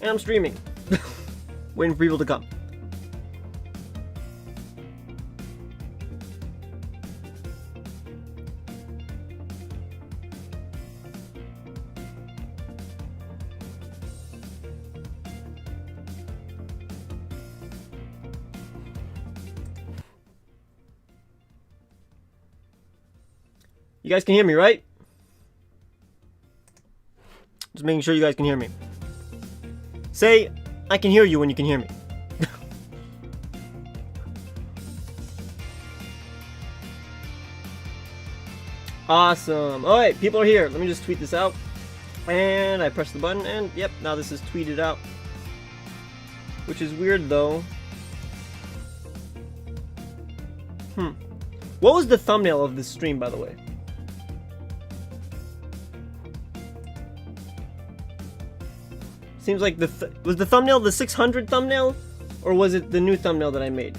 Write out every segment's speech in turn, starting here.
And I'm streaming. Waiting for people to come. You guys can hear me, right? Just making sure you guys can hear me. Say, I can hear you when you can hear me. Awesome. Alright, people are here. Let me just tweet this out. And I press the button, and yep, now this is tweeted out. Which is weird, though. What was the thumbnail of this stream, by the way? Seems like was the thumbnail the 600 thumbnail? Or was it the new thumbnail that I made?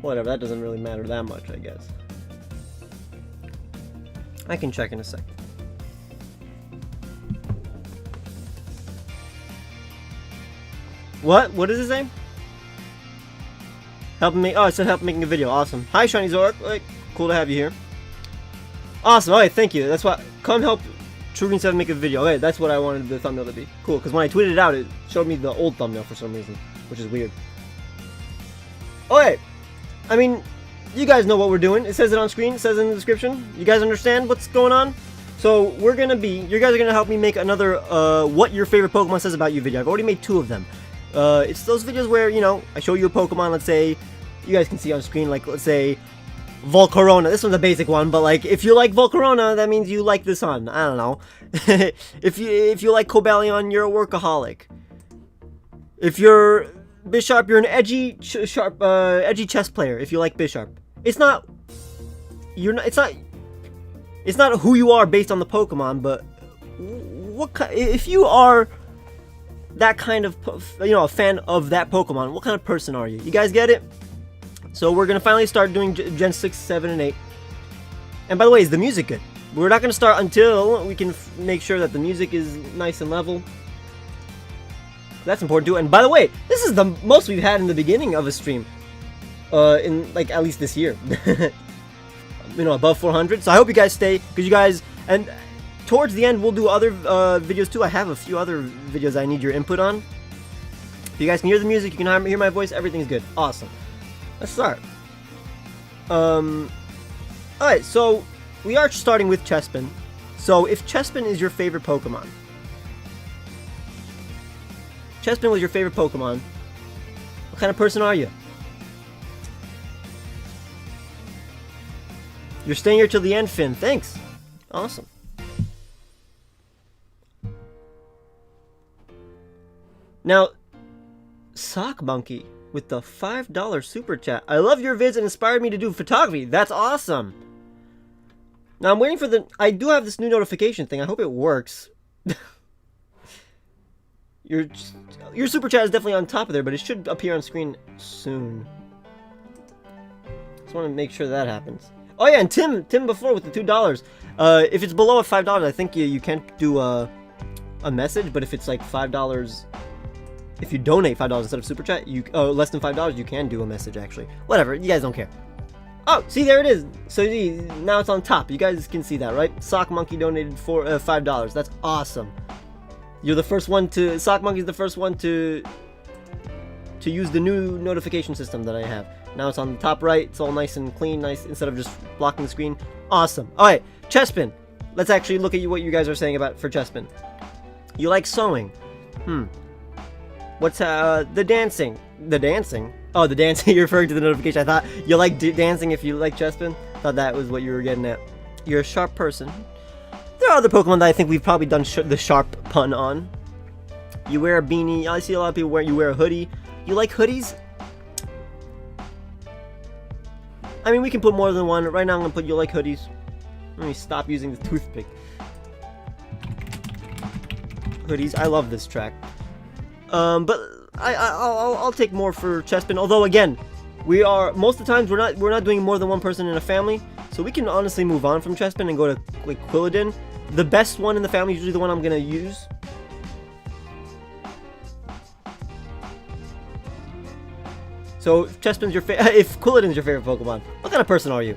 Whatever, that doesn't really matter that much, I guess. I can check in a sec. What? What does it say? Help me. Oh, it said help making a video. Awesome. Hi, Shiny Zork. Like, cool to have you here. Awesome. Alright, thank you. That's why. Come help Truegreen7 make a video. Okay, that's what I wanted the thumbnail to be. Cool, because when I tweeted it out, it showed me the old thumbnail for some reason, which is weird. Okay, I mean, you guys know what we're doing. It says it on screen. It says it in the description. You guys understand what's going on? So you guys are gonna help me make another what your favorite Pokemon says about you video. I've already made 2 of them. It's those videos where, you know, I show you a Pokemon. Let's say you guys can see on screen, like, let's say Volcarona. This one's a basic one, but like, if you like Volcarona, that means you like this one. I don't know. if you like Cobalion, you're a workaholic. If you're Bisharp, you're an edgy chess player. If you like Bisharp, it's not who you are based on the Pokemon, but if you are that kind of, you know, a fan of that Pokemon, what kind of person are you? You guys get it? So we're gonna finally start doing Gen 6, 7, and 8. And by the way, is the music good? We're not gonna start until we can make sure that the music is nice and level. That's important too. And by the way, this is the most we've had in the beginning of a stream. In like at least this year. You know, above 400. So I hope you guys stay, because you guys, and towards the end we'll do other videos too. I have a few other videos I need your input on. If you guys can hear the music, you can hear my voice, everything's good. Awesome. Let's start. Alright, so we are starting with Chespin. So if Chespin is your favorite Pokemon, Chespin was your favorite Pokemon, what kind of person are you? You're staying here till the end, Finn. Thanks. Awesome. Now, Sock Monkey with the $5 super chat. I love your vids and inspired me to do photography. That's awesome. Now I'm waiting for I do have this new notification thing. I hope it works. Your super chat is definitely on top of there, but it should appear on screen soon. Just want to make sure that happens. Oh yeah, and Tim before with the $2. If it's below $5, I think you can't do a message, but if it's like $5, if you donate $5 instead of super chat, less than $5, you can do a message actually. Whatever, you guys don't care. Oh, see, there it is. So now it's on top. You guys can see that, right? Sock Monkey donated $5. That's awesome. You're the first one to. Sock Monkey's the first one to use the new notification system that I have. Now it's on the top right. It's all nice and clean, nice instead of just blocking the screen. Awesome. All right, Chespin. Let's actually look at what you guys are saying about for Chespin. You like sewing. What's the dancing? The dancing? Oh, the dancing. You're referring to the notification. I thought you like dancing if you like Chespin. Thought that was what you were getting at. You're a sharp person. There are other Pokemon that I think we've probably done the sharp pun on. You wear a beanie. I see a lot of people you wear a hoodie. You like hoodies? I mean, we can put more than one. Right now, I'm gonna put you like hoodies. Let me stop using the toothpick. Hoodies. I love this track. But I'll take more for Chespin. Although again, most of the times we're not doing more than one person in a family, so we can honestly move on from Chespin and go to like Quilladin. The best one in the family is usually the one I'm gonna use. So if Chespin's your if Quilladin's your favorite Pokemon, what kind of person are you?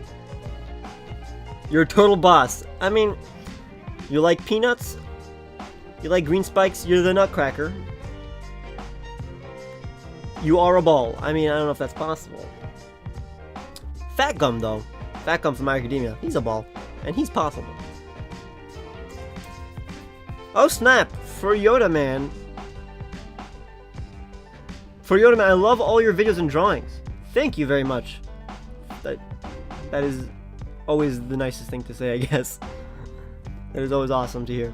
You're a total boss. I mean, you like peanuts? You like green spikes? You're the Nutcracker. You are a ball. I mean, I don't know if that's possible. Fat Gum, though. Fat Gum from My Academia. He's a ball. And he's possible. Oh, snap. For Yoda Man. For Yoda Man, I love all your videos and drawings. Thank you very much. That is always the nicest thing to say, I guess. That is always awesome to hear.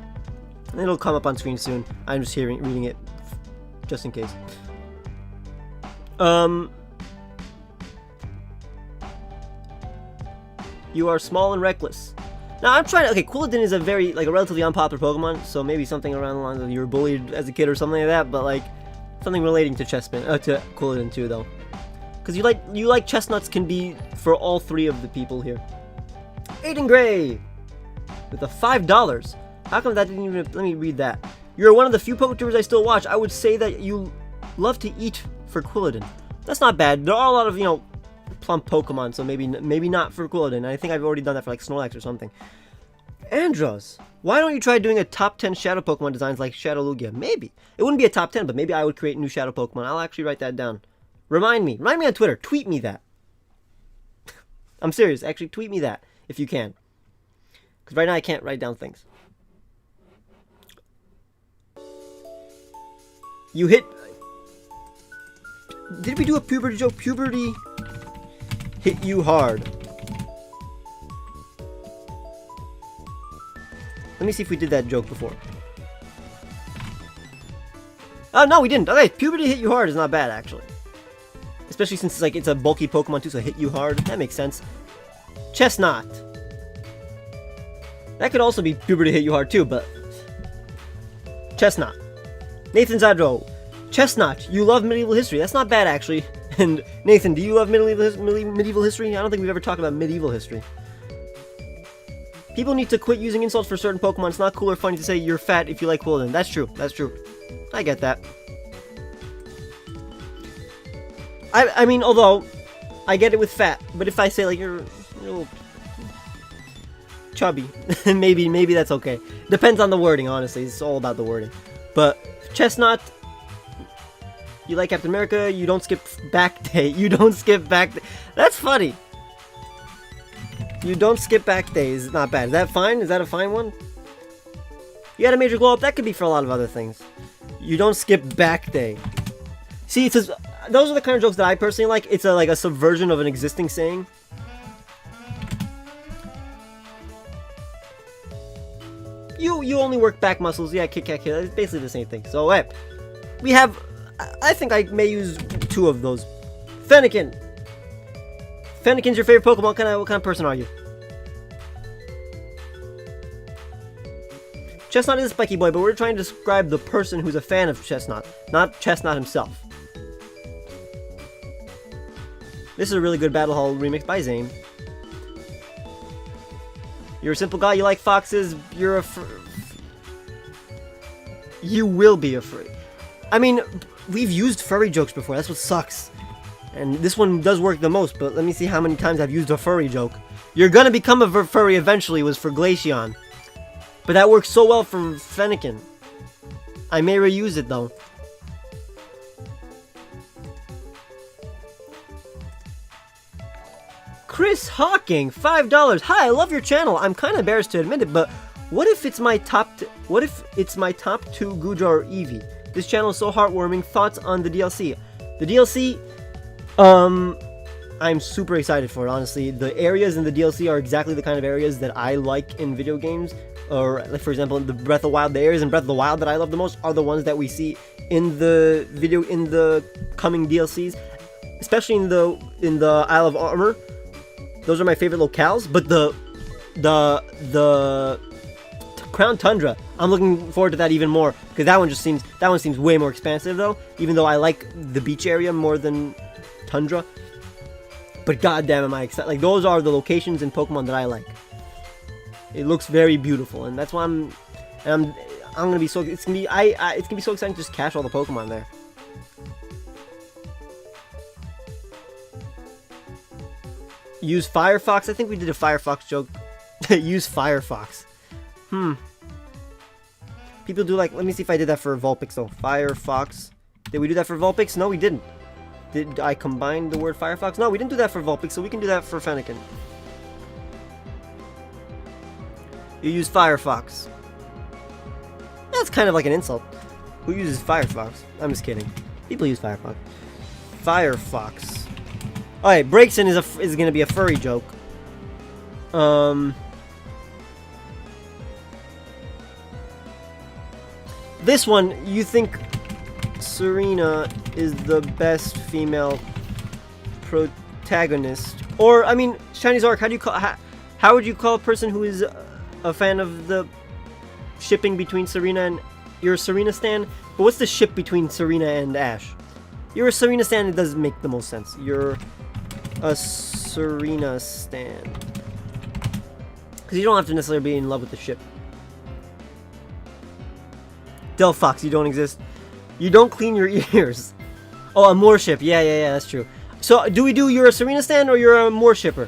And it'll come up on screen soon. I'm just reading it just in case. You are small and reckless. Now I'm trying to. Okay, Quilladin is a relatively unpopular Pokemon, so maybe something around the lines of you were bullied as a kid or something like that. But like something relating to to Quilladin too, though, because you like chestnuts can be for all three of the people here. Aiden Gray with a $5. How come that didn't even? Let me read that. You're one of the few PokeTubers I still watch. I would say that you love to eat for Quilladin. That's not bad. There are a lot of plump Pokemon, so maybe not for Quilladin. I think I've already done that for like Snorlax or something. Andros, why don't you try doing a top 10 Shadow Pokemon designs like Shadow Lugia? Maybe. It wouldn't be a top 10, but maybe I would create new Shadow Pokemon. I'll actually write that down. Remind me on Twitter. Tweet me that. I'm serious. Actually, tweet me that if you can. Because right now I can't write down things. You hit... Did we do a puberty joke? Puberty hit you hard. Let me see if we did that joke before. Oh, no, we didn't. Okay, puberty hit you hard is not bad, actually. Especially since it's a bulky Pokemon, too, so hit you hard. That makes sense. Chestnut. That could also be puberty hit you hard, too, but... Chestnut. Nathan Zadro. Chestnut, you love medieval history. That's not bad, actually. And Nathan, do you love medieval history? I don't think we've ever talked about medieval history. People need to quit using insults for certain Pokemon. It's not cool or funny to say you're fat if you like Quilladin. That's true. That's true. I get that. I mean, although I get it with fat, but if I say like you're a little chubby, maybe that's okay. Depends on the wording, honestly. It's all about the wording. But Chestnut, you like Captain America. You don't skip back day. You don't skip back day. That's funny. You don't skip back days. Not bad. Is that fine? Is that a fine one? You had a major glow up. That could be for a lot of other things. You don't skip back day. See, it says those are the kind of jokes that I personally like. It's like a subversion of an existing saying. You only work back muscles. Yeah, kick. It's basically the same thing. So we have. I think I may use two of those. Fennekin. Fennekin's your favorite Pokemon. What kind of person are you? Chestnut is a spiky boy, but we're trying to describe the person who's a fan of Chestnut, not Chestnut himself. This is a really good Battle Hall remix by Zane. You're a simple guy, you like foxes, you're you will be afraid. I mean, we've used furry jokes before, that's what sucks. And this one does work the most, but let me see how many times I've used a furry joke. You're gonna become a furry eventually was for Glaceon. But that works so well for Fennekin. I may reuse it though. Chris Hawking, $5. Hi, I love your channel. I'm kind of embarrassed to admit it, but what if it's my top 2 Gujar or Eevee? This channel is so heartwarming. Thoughts on the DLC? The DLC, I'm super excited for it, honestly. The areas in the DLC are exactly the kind of areas that I like in video games. Or, like, for example, in the Breath of the Wild, the areas in Breath of the Wild that I love the most are the ones that we see in the coming DLCs, especially in the Isle of Armor. Those are my favorite locales. But the Crown Tundra, I'm looking forward to that even more because that one seems way more expansive though. Even though I like the beach area more than Tundra, but goddamn, am I excited! Like those are the locations in Pokemon that I like. It looks very beautiful, and that's why I'm gonna be so. It's gonna be so exciting to just catch all the Pokemon there. Use Firefox? I think we did a Firefox joke. Use Firefox. People do like... Let me see if I did that for Vulpix, though. Firefox. Did we do that for Vulpix? No, we didn't. Did I combine the word Firefox? No, we didn't do that for Vulpix, so we can do that for Fennekin. You use Firefox. That's kind of like an insult. Who uses Firefox? I'm just kidding. People use Firefox. Firefox. Alright, Breakson is gonna be a furry joke. This one, you think Serena is the best female protagonist? Or, I mean, Chinese Orc, how would you call a person who is a fan of the shipping between Serena and... You're a Serena stan? But what's the ship between Serena and Ash? You're a Serena stan, it does make the most sense. You're a Serena stan. Because you don't have to necessarily be in love with the ship. Delphox, you don't exist. You don't clean your ears. Oh, a Moor ship. Yeah, that's true. So, do we do you're a Serena stan or you're a Moor shipper?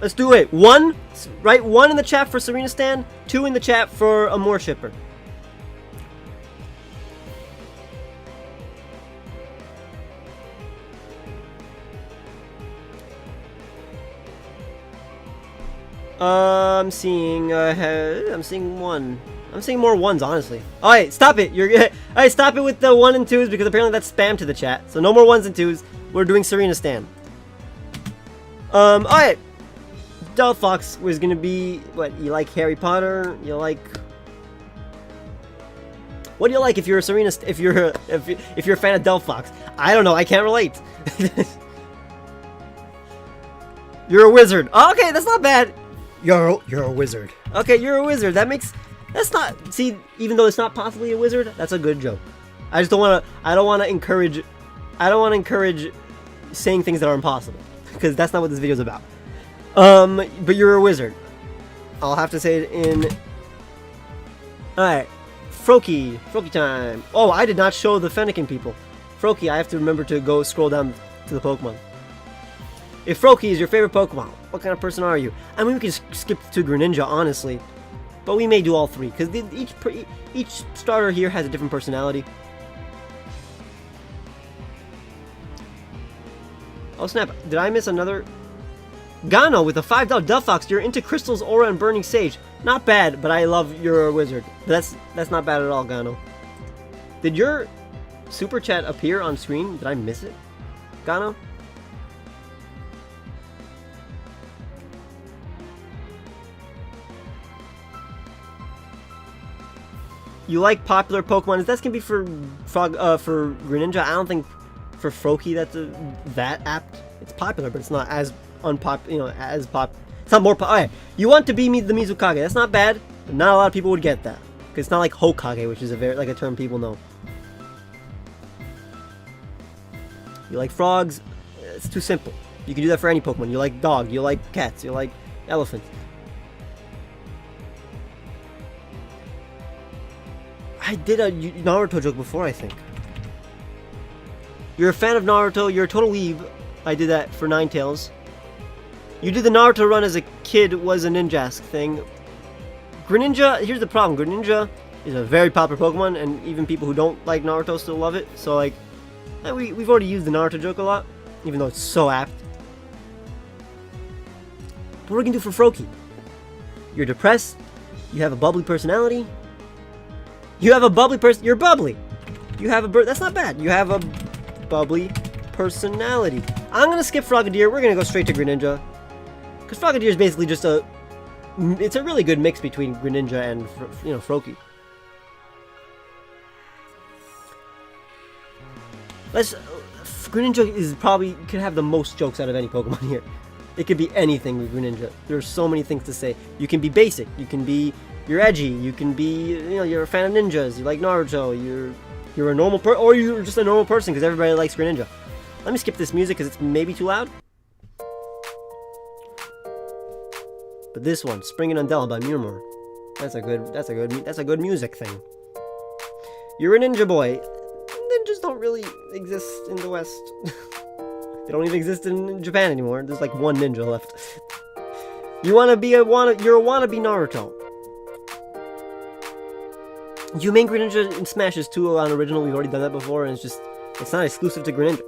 Let's do it. 1, right? 1 in the chat for Serena stan, 2 in the chat for a Moor shipper. I'm seeing 1. I'm seeing more 1s, honestly. Alright, stop it. Alright, stop it with the 1 and 2s because apparently that's spam to the chat. So no more 1s and 2s. We're doing Serena stan. Alright. Delphox was gonna be what, you like Harry Potter? You like... What do you like if you're a Serena if you're a fan of Delphox? I don't know, I can't relate. You're a wizard. Oh, okay, that's not bad. You're a wizard. Okay, you're a wizard. That's not... See, even though it's not possibly a wizard, that's a good joke. I just don't want to... I don't want to encourage saying things that are impossible. Because that's not what this video is about. But you're a wizard. I'll have to say it in... Alright. Froakie. Froakie time. Oh, I did not show the Fennekin people. Froakie, I have to remember to go scroll down to the Pokemon. If Froakie is your favorite Pokemon, what kind of person are you? I mean, we can skip to Greninja, honestly. But we may do all 3, because each starter here has a different personality. Oh snap, did I miss another? Gano with a $5 Delphox, you're into Crystals, Aura, and Burning Sage. Not bad, but I love you're a wizard. That's not bad at all, Gano. Did your super chat appear on screen? Did I miss it? Gano? You like popular Pokemon? That's gonna be for Greninja. I don't think for Froakie that's that apt. It's popular, but it's not as as pop. It's not more pop. Alright, you want to be the Mizukage. That's not bad, but not a lot of people would get that. Because it's not like Hokage, which is a term people know. You like frogs? It's too simple. You can do that for any Pokemon. You like dog. You like cats. You like elephants. I did a Naruto joke before, I think. You're a fan of Naruto. You're a total weeb. I did that for Ninetales. You did the Naruto run as a kid was a Ninjask thing. Greninja, here's the problem. Greninja is a very popular Pokemon, and even people who don't like Naruto still love it. So, like, we've already used the Naruto joke a lot, even though it's so apt. But what are we gonna do for Froakie? You're depressed. You have a bubbly personality. You have a bubbly person. You're bubbly. You have a that's not bad. You have a bubbly personality. I'm gonna skip Frogadier. We're gonna go straight to Greninja, because Frogadier is basically just it's a really good mix between Greninja and Froakie. Greninja is probably could have the most jokes out of any Pokemon here. It could be anything with Greninja. There's so many things to say. You can be basic. You can be you're edgy. You can be you're a fan of ninjas. You like Naruto. You're a normal or you're just a normal person because everybody likes Greninja. Let me skip this music because it's maybe too loud. But this one, Spring and Undella by Murmur. That's a good music thing. You're a ninja boy. The ninjas don't really exist in the West. They don't even exist in Japan anymore. There's like one ninja left. You wanna be you're a wannabe Naruto. You main Greninja in Smash is 2 on original. We've already done that before, and it's not exclusive to Greninja.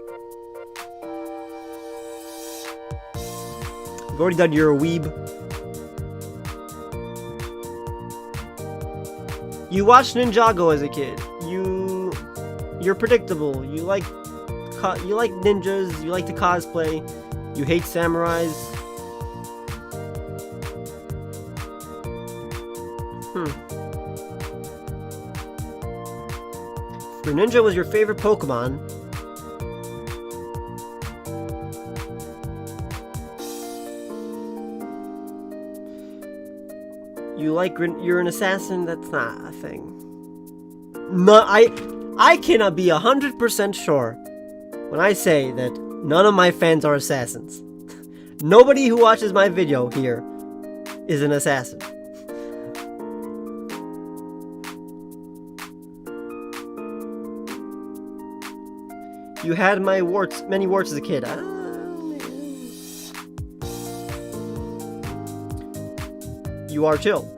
We've already done You're a Weeb. You watched Ninjago as a kid. You're predictable. You like ninjas. You like to cosplay. You hate samurais. Greninja was your favorite Pokemon. You're an assassin. That's not a thing. No, I cannot be 100% sure when I say that none of my fans are assassins. Nobody who watches my video here is an assassin. You had many warts as a kid. You are chill.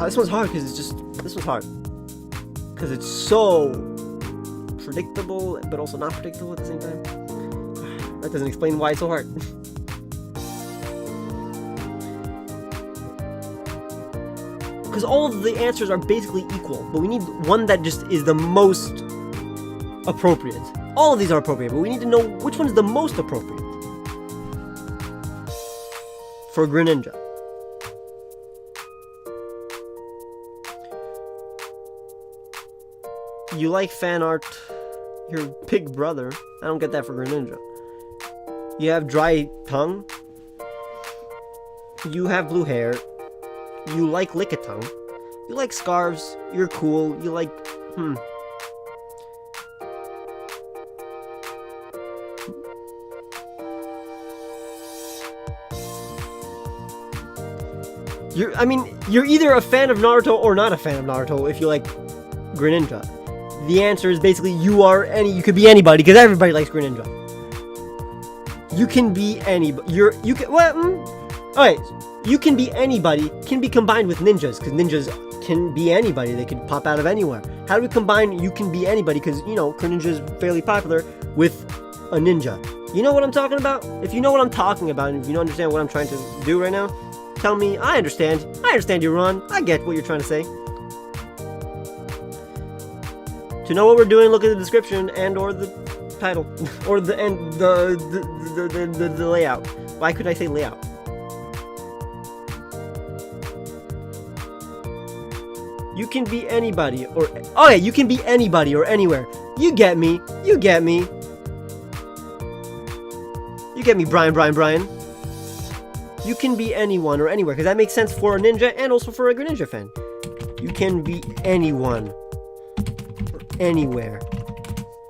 This one's hard because this one's hard. Because it's so predictable, but also not predictable at the same time. That doesn't explain why it's so hard. Because all of the answers are basically equal, but we need one that just is the most appropriate. All of these are appropriate, but we need to know which one is the most appropriate for Greninja. You like fan art. Your big brother. I don't get that for Greninja. You have dry tongue. You have blue hair. You like Lickitung. You like scarves. You're cool. You like... You're either a fan of Naruto or not a fan of Naruto if you like Greninja. The answer is basically you could be anybody because everybody likes Greninja. You can be anybody. Okay, you can be anybody can be combined with ninjas because ninjas can be anybody. They can pop out of anywhere. How do we combine you can be anybody because Greninja is fairly popular with a ninja? You know what I'm talking about? If you know what I'm talking about and if you understand what I'm trying to do right now, tell me. I understand you, Ron. I get what you're trying to say. To know what we're doing, look at the description and or the title or the layout. Why could I say layout? You can be anybody you can be anybody or anywhere. You get me. You get me, Brian. You can be anyone or anywhere because that makes sense for a ninja and also for a Greninja fan. You can be anyone. Anywhere.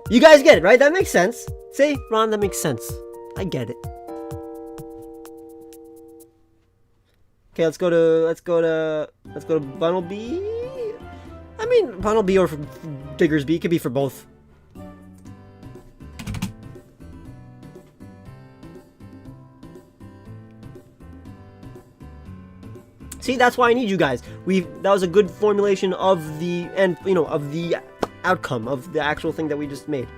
You guys get it, right? That makes sense. See, Ron, that makes sense. I get it. Okay, let's go to Bunnelby. I mean, Bunnelby or Diggersby. It could be for both. See, that's why I need you guys. That was a good formulation of the of the outcome of the actual thing that we just made.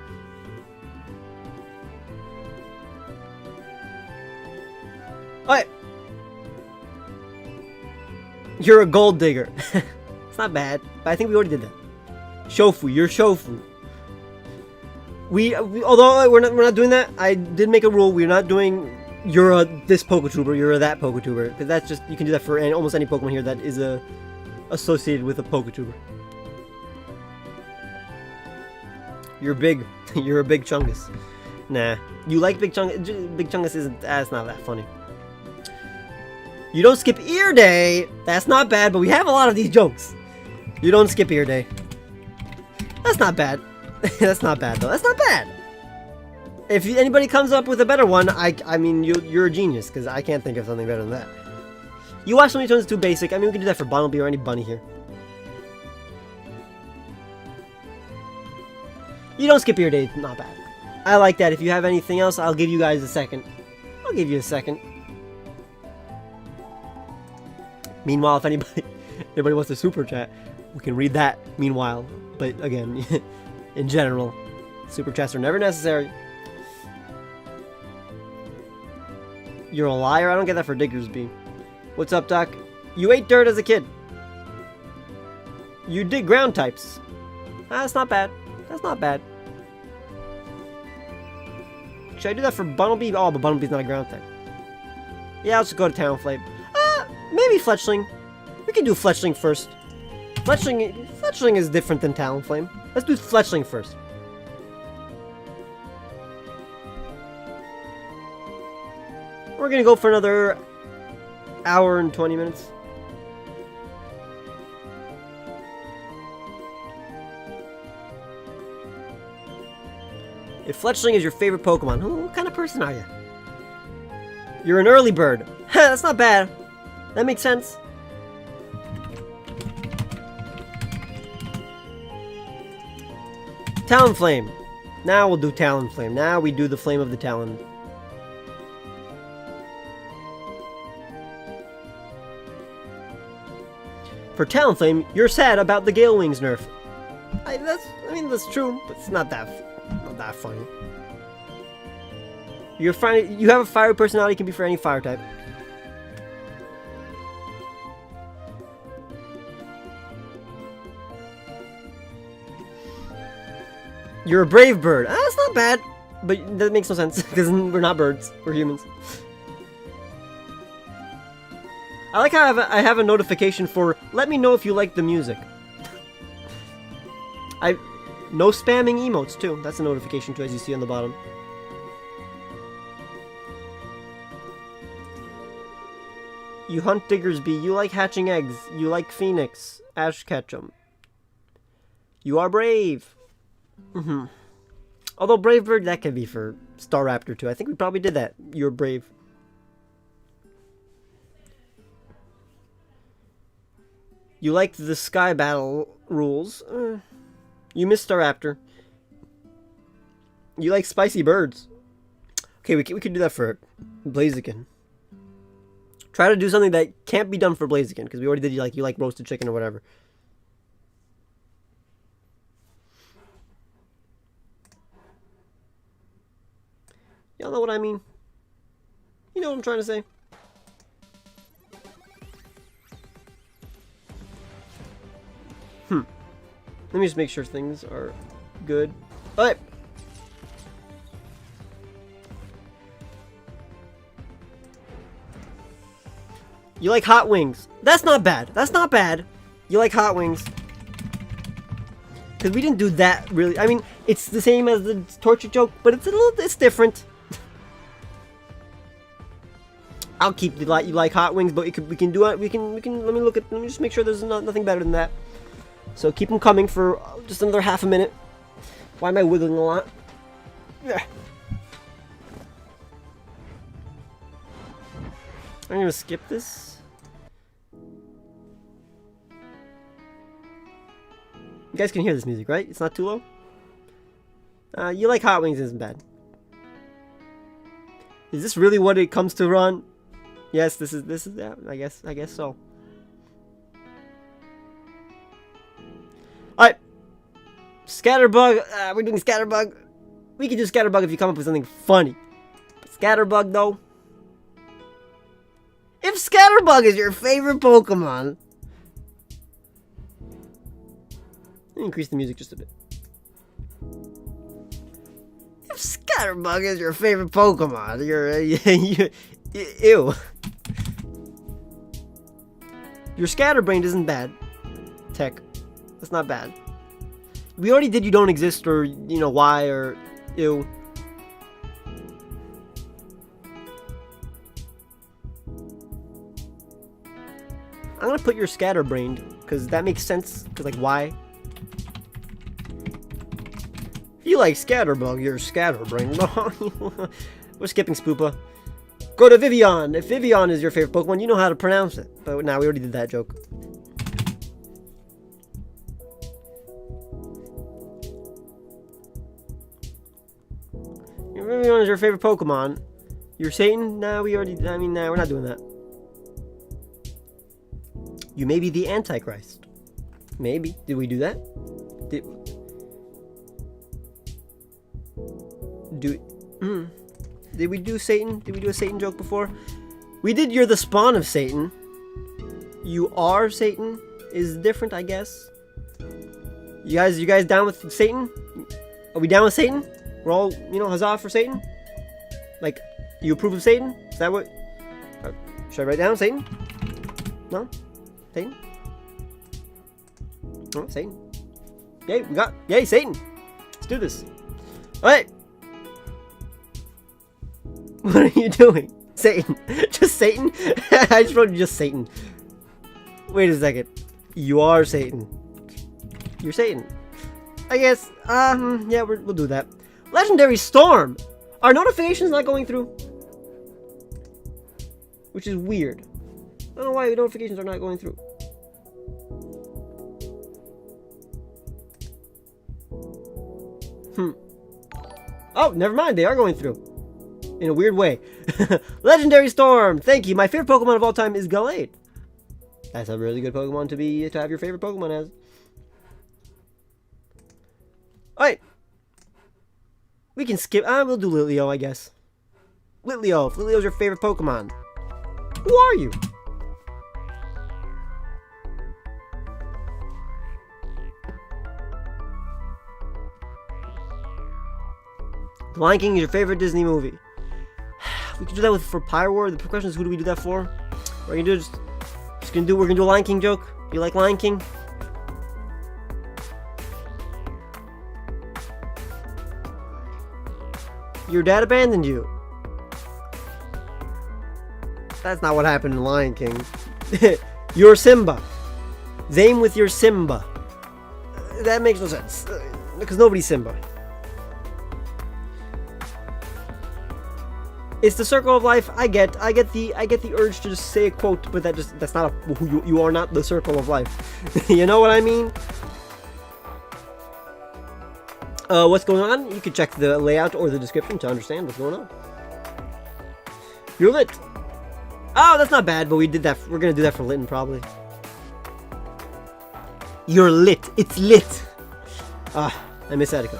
Alright. You're a gold digger. It's not bad, but I think we already did that. Shofu, you're Shofu. Although we're not doing that, I did make a rule. We're not doing you're this Poketuber, you're that Poketuber, because that's just you can do that for almost any Pokemon here that is associated with a Poketuber. You're big. You're a big Chungus. Nah. You like Big Chungus? Big Chungus isn't... That's not that funny. You don't skip ear day! That's not bad, but we have a lot of these jokes. You don't skip ear day. That's not bad. That's not bad, though. That's not bad! If anybody comes up with a better one, I mean, you're a genius, because I can't think of something better than that. You watch Looney Tunes, it's too basic. I mean, we can do that for Bunnelby or any bunny here. You don't skip your day, not bad. I like that. If you have anything else, I'll give you guys a second. I'll give you a second. Meanwhile, if anybody wants to super chat, we can read that meanwhile. But again, in general, super chats are never necessary. You're a liar? I don't get that for Diggersby. What's up, Doc? You ate dirt as a kid. You dig ground types. That's not bad. That's not bad. Should I do that for Bunnelby? Oh, but Bunnelby's not a ground type. Yeah, let's go to Talonflame. Maybe Fletchling. We can do Fletchling first. Fletchling is different than Talonflame. Let's do Fletchling first. We're gonna go for another hour and 20 minutes. If Fletchling is your favorite Pokemon, what kind of person are you? You're an early bird. That's not bad. That makes sense. Talonflame. Now we'll do Talonflame. Now we do the Flame of the Talon. For Talonflame, you're sad about the Gale Wings nerf. I mean, that's true, but it's not that funny. You have a fiery personality, can be for any fire type. You're a brave bird. That's not bad, but that makes no sense because we're not birds. We're humans. I like how I have a notification for let me know if you like the music. No spamming emotes too. That's a notification too, as you see on the bottom. You hunt Diggersby. You like hatching eggs. You like Phoenix. Ash Ketchum. You are brave. Although Brave Bird, that could be for Staraptor too. I think we probably did that. You're brave. You like the Sky Battle rules. You miss Staraptor. You like spicy birds. Okay, we could do that for Blaziken. Try to do something that can't be done for Blaziken, because we already did you like roasted chicken or whatever. Y'all know what I mean? You know what I'm trying to say? Let me just make sure things are good. Alright. You like hot wings. That's not bad. That's not bad. You like hot wings. Because we didn't do that really. I mean, it's the same as the torture joke, but it's different. I'll keep you like hot wings, but we can do it. We can let me just make sure there's nothing better than that. So keep them coming for just another half a minute. Why am I wiggling a lot? Yeah. I'm gonna skip this. You guys can hear this music, right? It's not too low? You like hot wings isn't bad. Is this really what it comes to, Ron? Yes, this is yeah, I guess so. Alright. Scatterbug. We're doing Scatterbug. We can do Scatterbug if you come up with something funny. Scatterbug, though. If Scatterbug is your favorite Pokemon. Let me increase the music just a bit. If Scatterbug is your favorite Pokemon, ew. Your Scatterbrain isn't bad. Tech. That's not bad. We already did you don't exist or, why or ew. I'm gonna put your Scatterbrained, because that makes sense, because, why? If you like Scatterbug, you're Scatterbrained. We're skipping Spoopa. Go to Vivian. If Vivian is your favorite Pokemon, you know how to pronounce it. But now we already did that joke. Pokemon is your favorite Pokemon. You're Satan? Nah, we already... I mean, nah, we're not doing that. You may be the Antichrist. Maybe. Did we do that? Did we do Satan? Did we do a Satan joke before? We did you're the spawn of Satan. You are Satan is different, I guess. You guys down with Satan? Are we down with Satan? We're all, you know, huzzah for Satan? Like, you approve of Satan? Is that what... should I write down Satan? No? Satan? No, Satan. Yay, yay, Satan! Let's do this. Alright! What are you doing? Satan. Just Satan? I just wrote just Satan. Wait a second. You are Satan. You're Satan. I guess, yeah, we'll do that. Legendary Storm! Our notifications not going through? Which is weird. I don't know why the notifications are not going through. Oh, never mind. They are going through. In a weird way. Legendary Storm! Thank you. My favorite Pokemon of all time is Gallade. That's a really good Pokemon to have your favorite Pokemon as. Alright. We can skip. We'll do Litleo, I guess. Litleo. If Litleo's your favorite Pokemon. Who are you? The Lion King is your favorite Disney movie. We can do that for Pyro. The question is, who do we do that for? We're gonna do we're gonna do a Lion King joke. Do you like Lion King? Your dad abandoned you. That's not what happened in Lion King. You're Simba. Zame with your Simba. That makes no sense. Because nobody's Simba. It's the circle of life. I get the urge to just say a quote, but that's not who you are. Not the circle of life. You know what I mean? What's going on? You can check the layout or the description to understand what's going on. You're lit. Oh, that's not bad, but we did that. We're gonna do that for Litten probably. You're lit. It's lit. I miss Attica.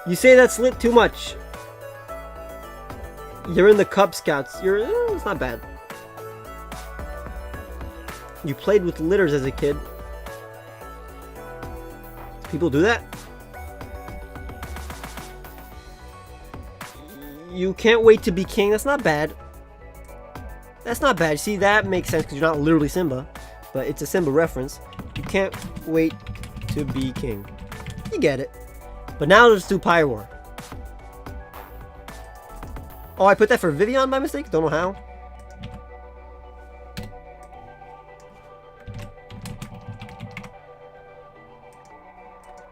You say that's lit too much. You're in the Cub Scouts. It's not bad. You played with litters as a kid. People do that? You can't wait to be king. That's not bad. That's not bad. See, that makes sense because you're not literally Simba, but it's a Simba reference. You can't wait to be king. You get it. But now let's do Pyroar. Oh, I put that for Vivian by mistake? Don't know how.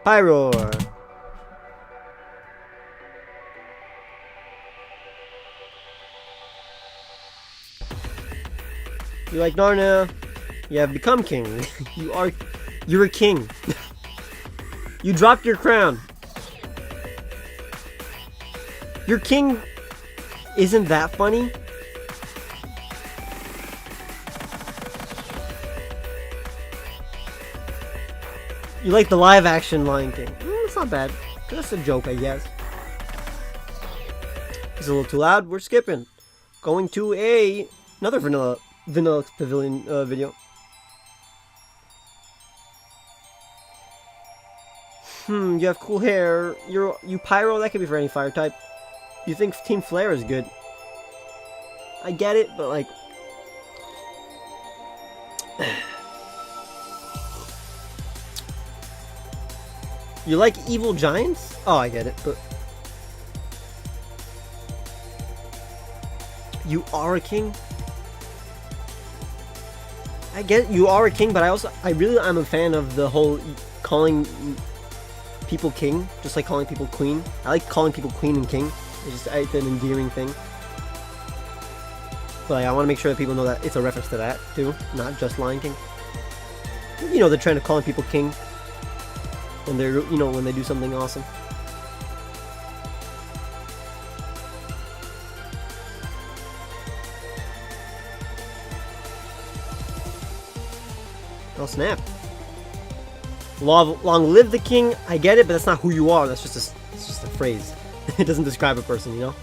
Pyroar. You like Narnia? You have become king. You're a king. You dropped your crown. Your king... Isn't that funny? You like the live action Lion King? It's not bad. That's a joke, I guess. It's a little too loud. We're skipping. Going to another Vanilla Pavilion video. You have cool hair. You Pyro. That could be for any fire type. You think Team Flare is good. I get it, but like... You like evil giants? Oh, I get it, but... You are a king? I get it, you are a king, but I'm a fan of the whole calling people king, just like calling people queen. I like calling people queen and king. It's an endearing thing. But I want to make sure that people know that it's a reference to that, too. Not just Lion King. You know, the trend of calling people king. When they're, when they do something awesome. Oh, snap. Long live the king. I get it, but that's not who you are. That's just it's just a phrase. It doesn't describe a person, you know?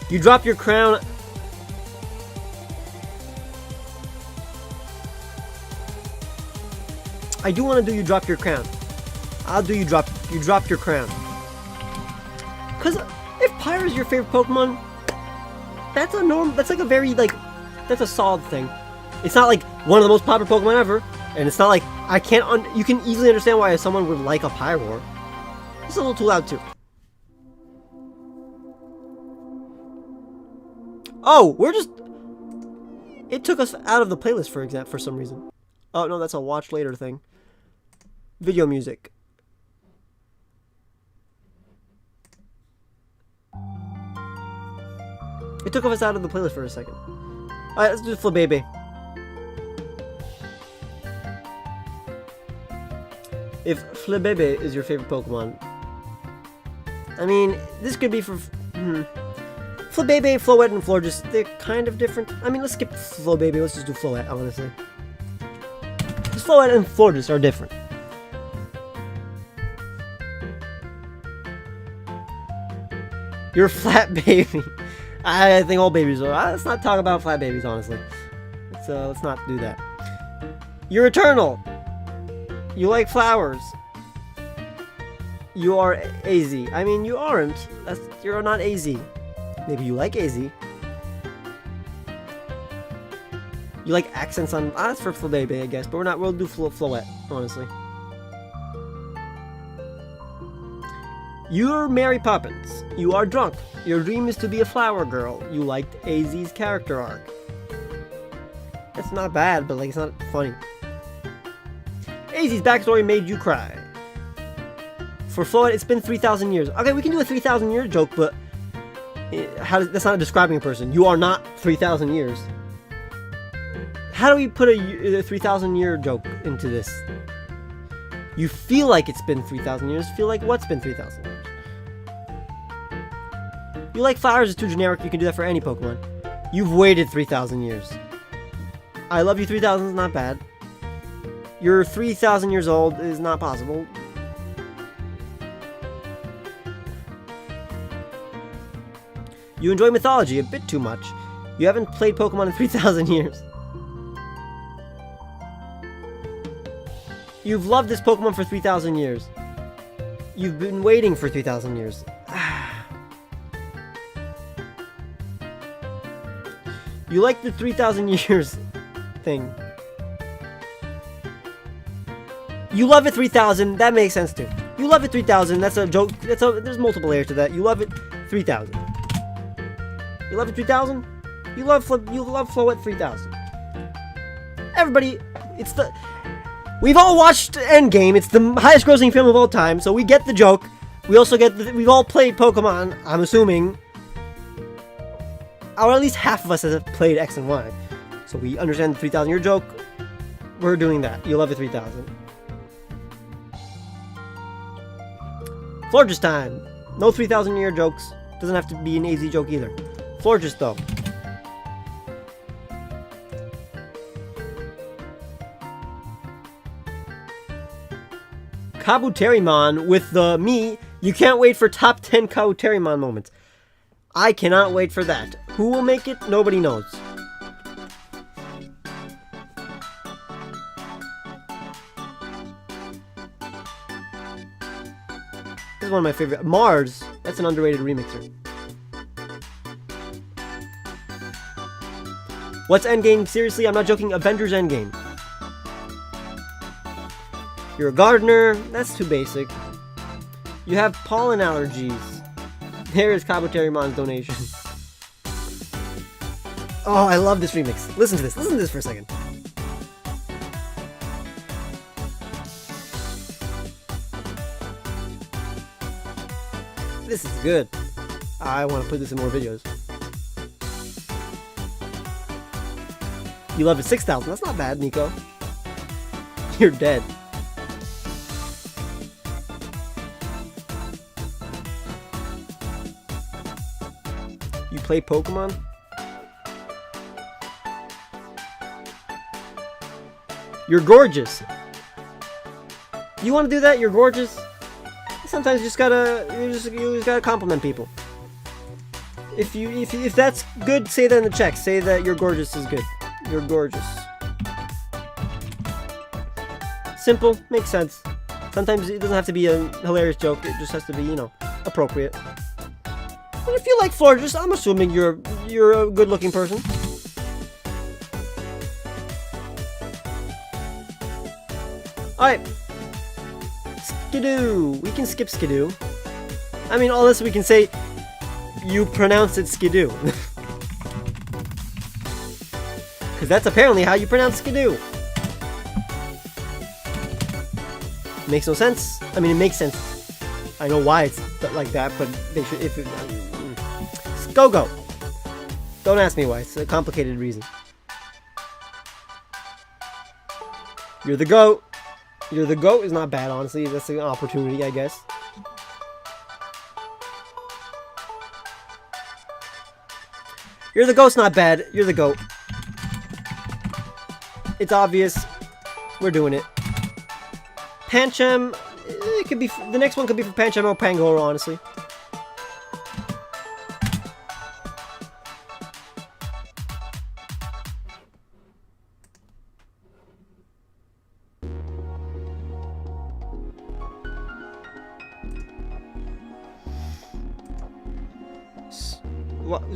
You drop your crown. I do want to do you drop your crown. I'll do you drop your crown. Cause if Pyre is your favorite Pokemon, that's a norm. That's like a very that's a solid thing. It's not like one of the most popular Pokemon ever, and it's not like I can't. You can easily understand why someone would like a Pyroar. It's a little too loud too. Oh, it took us out of the playlist for some reason. Oh no, that's a watch later thing. Video music. It took us out of the playlist for a second. Alright, let's do Flabébé. If Flabébé is your favorite Pokemon, I mean, this could be for Flabébé, Floette, and Florges. They're kind of different. I mean, let's skip Flabébé. Let's just do Floette, honestly. Because Floette and Florges are different. You're a flat baby. I think all babies are. Let's not talk about flat babies, honestly. Let's not do that. You're eternal. You like flowers. You are AZ. I mean, you aren't. You're not AZ. Maybe you like AZ. You like accents on. That's for Flabébé, I guess. But we'll do Floette, honestly. You're Mary Poppins. You are drunk. Your dream is to be a flower girl. You liked AZ's character arc. That's not bad, but it's not funny. AZ's backstory made you cry. For Floyd, it's been 3,000 years. Okay, we can do a 3,000 year joke, but that's not describing a person. You are not 3,000 years. How do we put a 3,000 year joke into this? You feel like it's been 3,000 years. Feel like what's been 3,000 years? You like flowers is too generic. You can do that for any Pokemon. You've waited 3,000 years. I love you 3,000 is not bad. You're 3,000 years old is not possible. You enjoy mythology a bit too much. You haven't played Pokemon in 3,000 years. You've loved this Pokemon for 3,000 years. You've been waiting for 3,000 years. You like the 3,000 years thing. You love it 3,000. That makes sense too. You love it 3,000. That's a joke. There's multiple layers to that. You love it 3,000. You love it 3,000. You love Floette 3,000. Everybody, we've all watched Endgame. It's the highest grossing film of all time, so we get the joke. We also get we've all played Pokemon, I'm assuming. Or at least half of us have played X and Y. So we understand the 3,000 year joke. We're doing that. You love it 3,000. Florges time. No 3,000 year jokes. Doesn't have to be an AZ joke either. Florges though. Kabuterimon with the you can't wait for top 10 Kabuterimon moments. I cannot wait for that. Who will make it? Nobody knows. This is one of my favorite. Mars. That's an underrated remixer. What's Endgame? Seriously, I'm not joking. Avengers Endgame. You're a gardener. That's too basic. You have pollen allergies. There is Kabuterimon's donation. Oh, I love this remix. Listen to this. Listen to this for a second. This is good. I want to put this in more videos. You love it 6,000. That's not bad, Nico. You're dead. You play Pokemon? You're gorgeous. You want to do that? You're gorgeous. Sometimes you just gotta compliment people. If that's good, say that in the check. Say that you're gorgeous is good. You're gorgeous. Simple, makes sense. Sometimes it doesn't have to be a hilarious joke. It just has to be, you know, appropriate. And if you like Florges, I'm assuming you're a good-looking person. Alright. Skidoo. We can skip skidoo. I mean, all this we can say, you pronounce it skidoo. Because that's apparently how you pronounce skidoo. Makes no sense. I mean, it makes sense. I know why it's like that, but they should. If it, go. Don't ask me why. It's a complicated reason. You're the GOAT. You're the GOAT is not bad, honestly. That's an opportunity, I guess. You're the GOAT's not bad. You're the GOAT. It's obvious. We're doing it. Pancham, it could be. The next one could be for Pancham or Pangoro, honestly.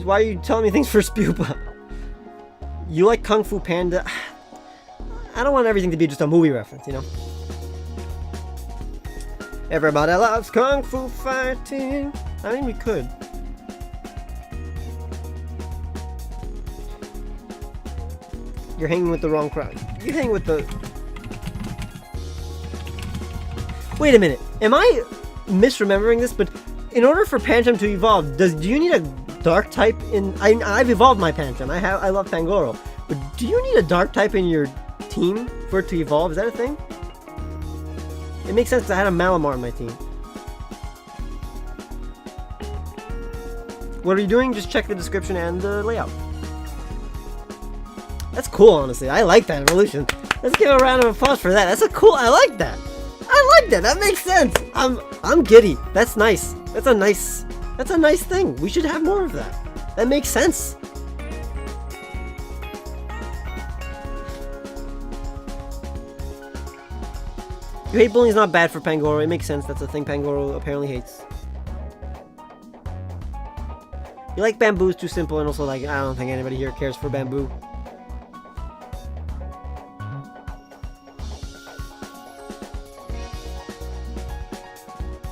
Why are you telling me things for Spupa? You like Kung Fu Panda? I don't want everything to be just a movie reference, you know? Everybody loves Kung Fu fighting. I mean, we could. You're hanging with the wrong crowd. You hang with the... Wait a minute. Am I misremembering this? But in order for Pancham to evolve, do you need a dark type in... I've evolved my Pancham. I love Pangoro. But do you need a dark type in your team for it to evolve? Is that a thing? It makes sense because I had a Malamar on my team. What are you doing? Just check the description and the layout. That's cool, honestly. I like that evolution. Let's give a round of applause for that. That's a cool... I like that. I like that. That makes sense. I'm giddy. That's nice. That's a nice thing. We should have more of that. That makes sense. You hate bullying is not bad for Pangoro. It makes sense. That's a thing Pangoro apparently hates. You like bamboo is too simple, and also like I don't think anybody here cares for bamboo.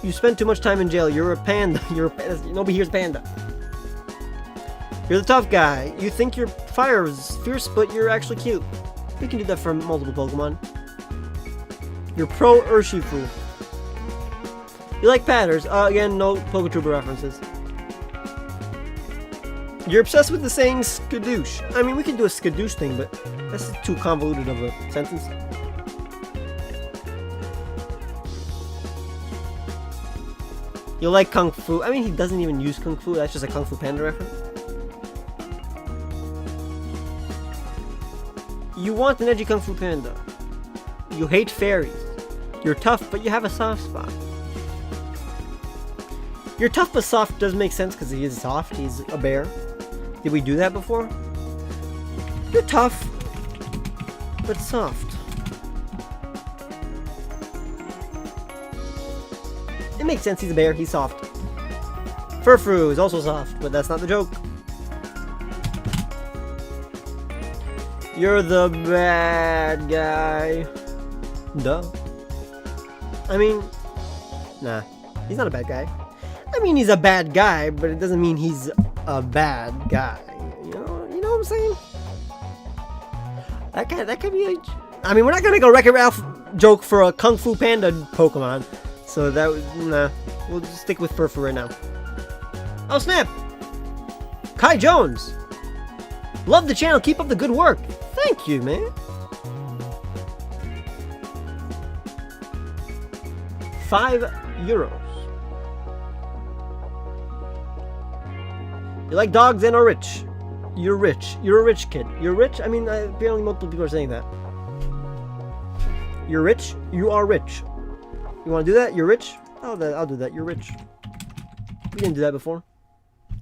You spend too much time in jail. You're a panda. Nobody here's panda. You're the tough guy. You think your fire is fierce, but you're actually cute. We can do that for multiple Pokemon. You're pro Urshifu. You like patterns. Again, no Poketrooper references. You're obsessed with the saying skadoosh. I mean, we can do a skadoosh thing, but that's too convoluted of a sentence. You like Kung Fu. I mean, he doesn't even use Kung Fu. That's just a Kung Fu Panda reference. You want an edgy Kung Fu Panda. You hate fairies. You're tough, but you have a soft spot. You're tough but soft does make sense because he is soft. He's a bear. Did we do that before? You're tough, but soft. It makes sense. He's a bear. He's soft. Furfrou is also soft, but that's not the joke. You're the bad guy. Duh. I mean, nah, he's not a bad guy. I mean, he's a bad guy, but it doesn't mean he's a bad guy. You know what I'm saying? That could be a... I mean, we're not gonna make a Wreck-It Ralph joke for a Kung Fu Panda Pokemon, so that was... Nah, we'll just stick with Furfrou right now. Oh, snap! Kai Jones! Love the channel, keep up the good work! Thank you, man! €5. You like dogs and are rich. You're rich. You're a rich kid. You're rich? I mean, apparently multiple people are saying that. You're rich. You are rich. You want to do that? You're rich? I'll do that. You're rich. We didn't do that before.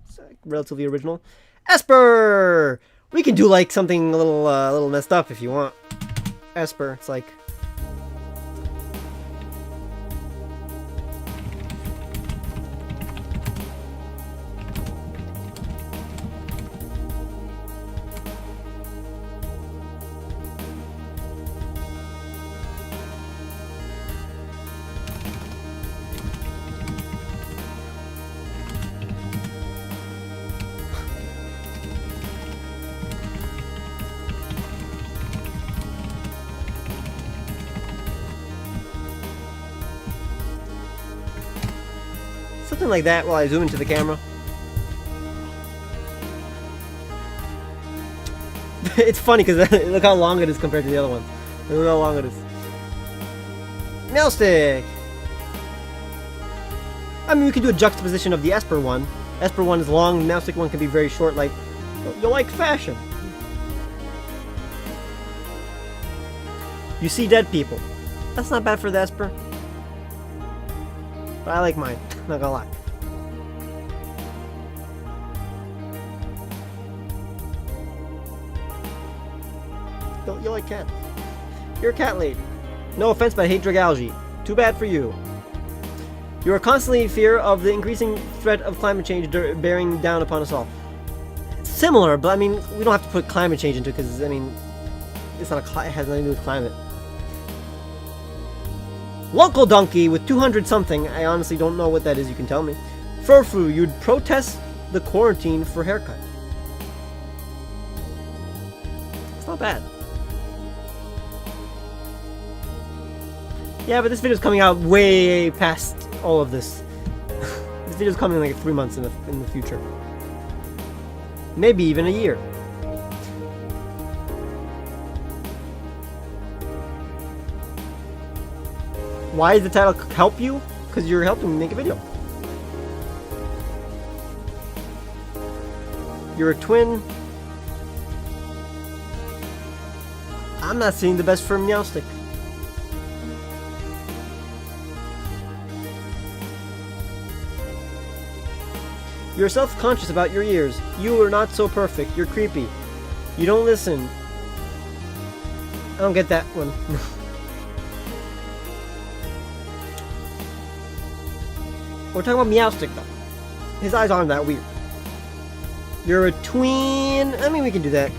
It's relatively original. Esper! We can do like something a little messed up if you want. Esper. It's like... something like that while I zoom into the camera. It's funny because look how long it is compared to the other ones. Look how long it is. Nail stick! I mean, we could do a juxtaposition of the Esper one. Esper one is long, the nail stick one can be very short, like, you like fashion. You see dead people. That's not bad for the Esper. But I like mine, not gonna lie. You like cats. You're a cat lady. No offense, but I hate drug algae. Too bad for you. You are constantly in fear of the increasing threat of climate change bearing down upon us all. It's similar, but I mean, we don't have to put climate change into it because, I mean, it's not it has nothing to do with climate. Local donkey with 200 something. I honestly don't know what that is. You can tell me. Furfu, you'd protest the quarantine for haircut. It's not bad. Yeah, but this video's coming out way past all of this. This video's coming like 3 months in the future. Maybe even a year. Why does the title help you? Because you're helping me make a video. You're a twin. I'm not seeing the best for Meowstick. You're self-conscious about your ears. You are not so perfect. You're creepy. You don't listen. I don't get that one. We're talking about Meowstick though. His eyes aren't that weird. You're a twin. I mean, we can do that.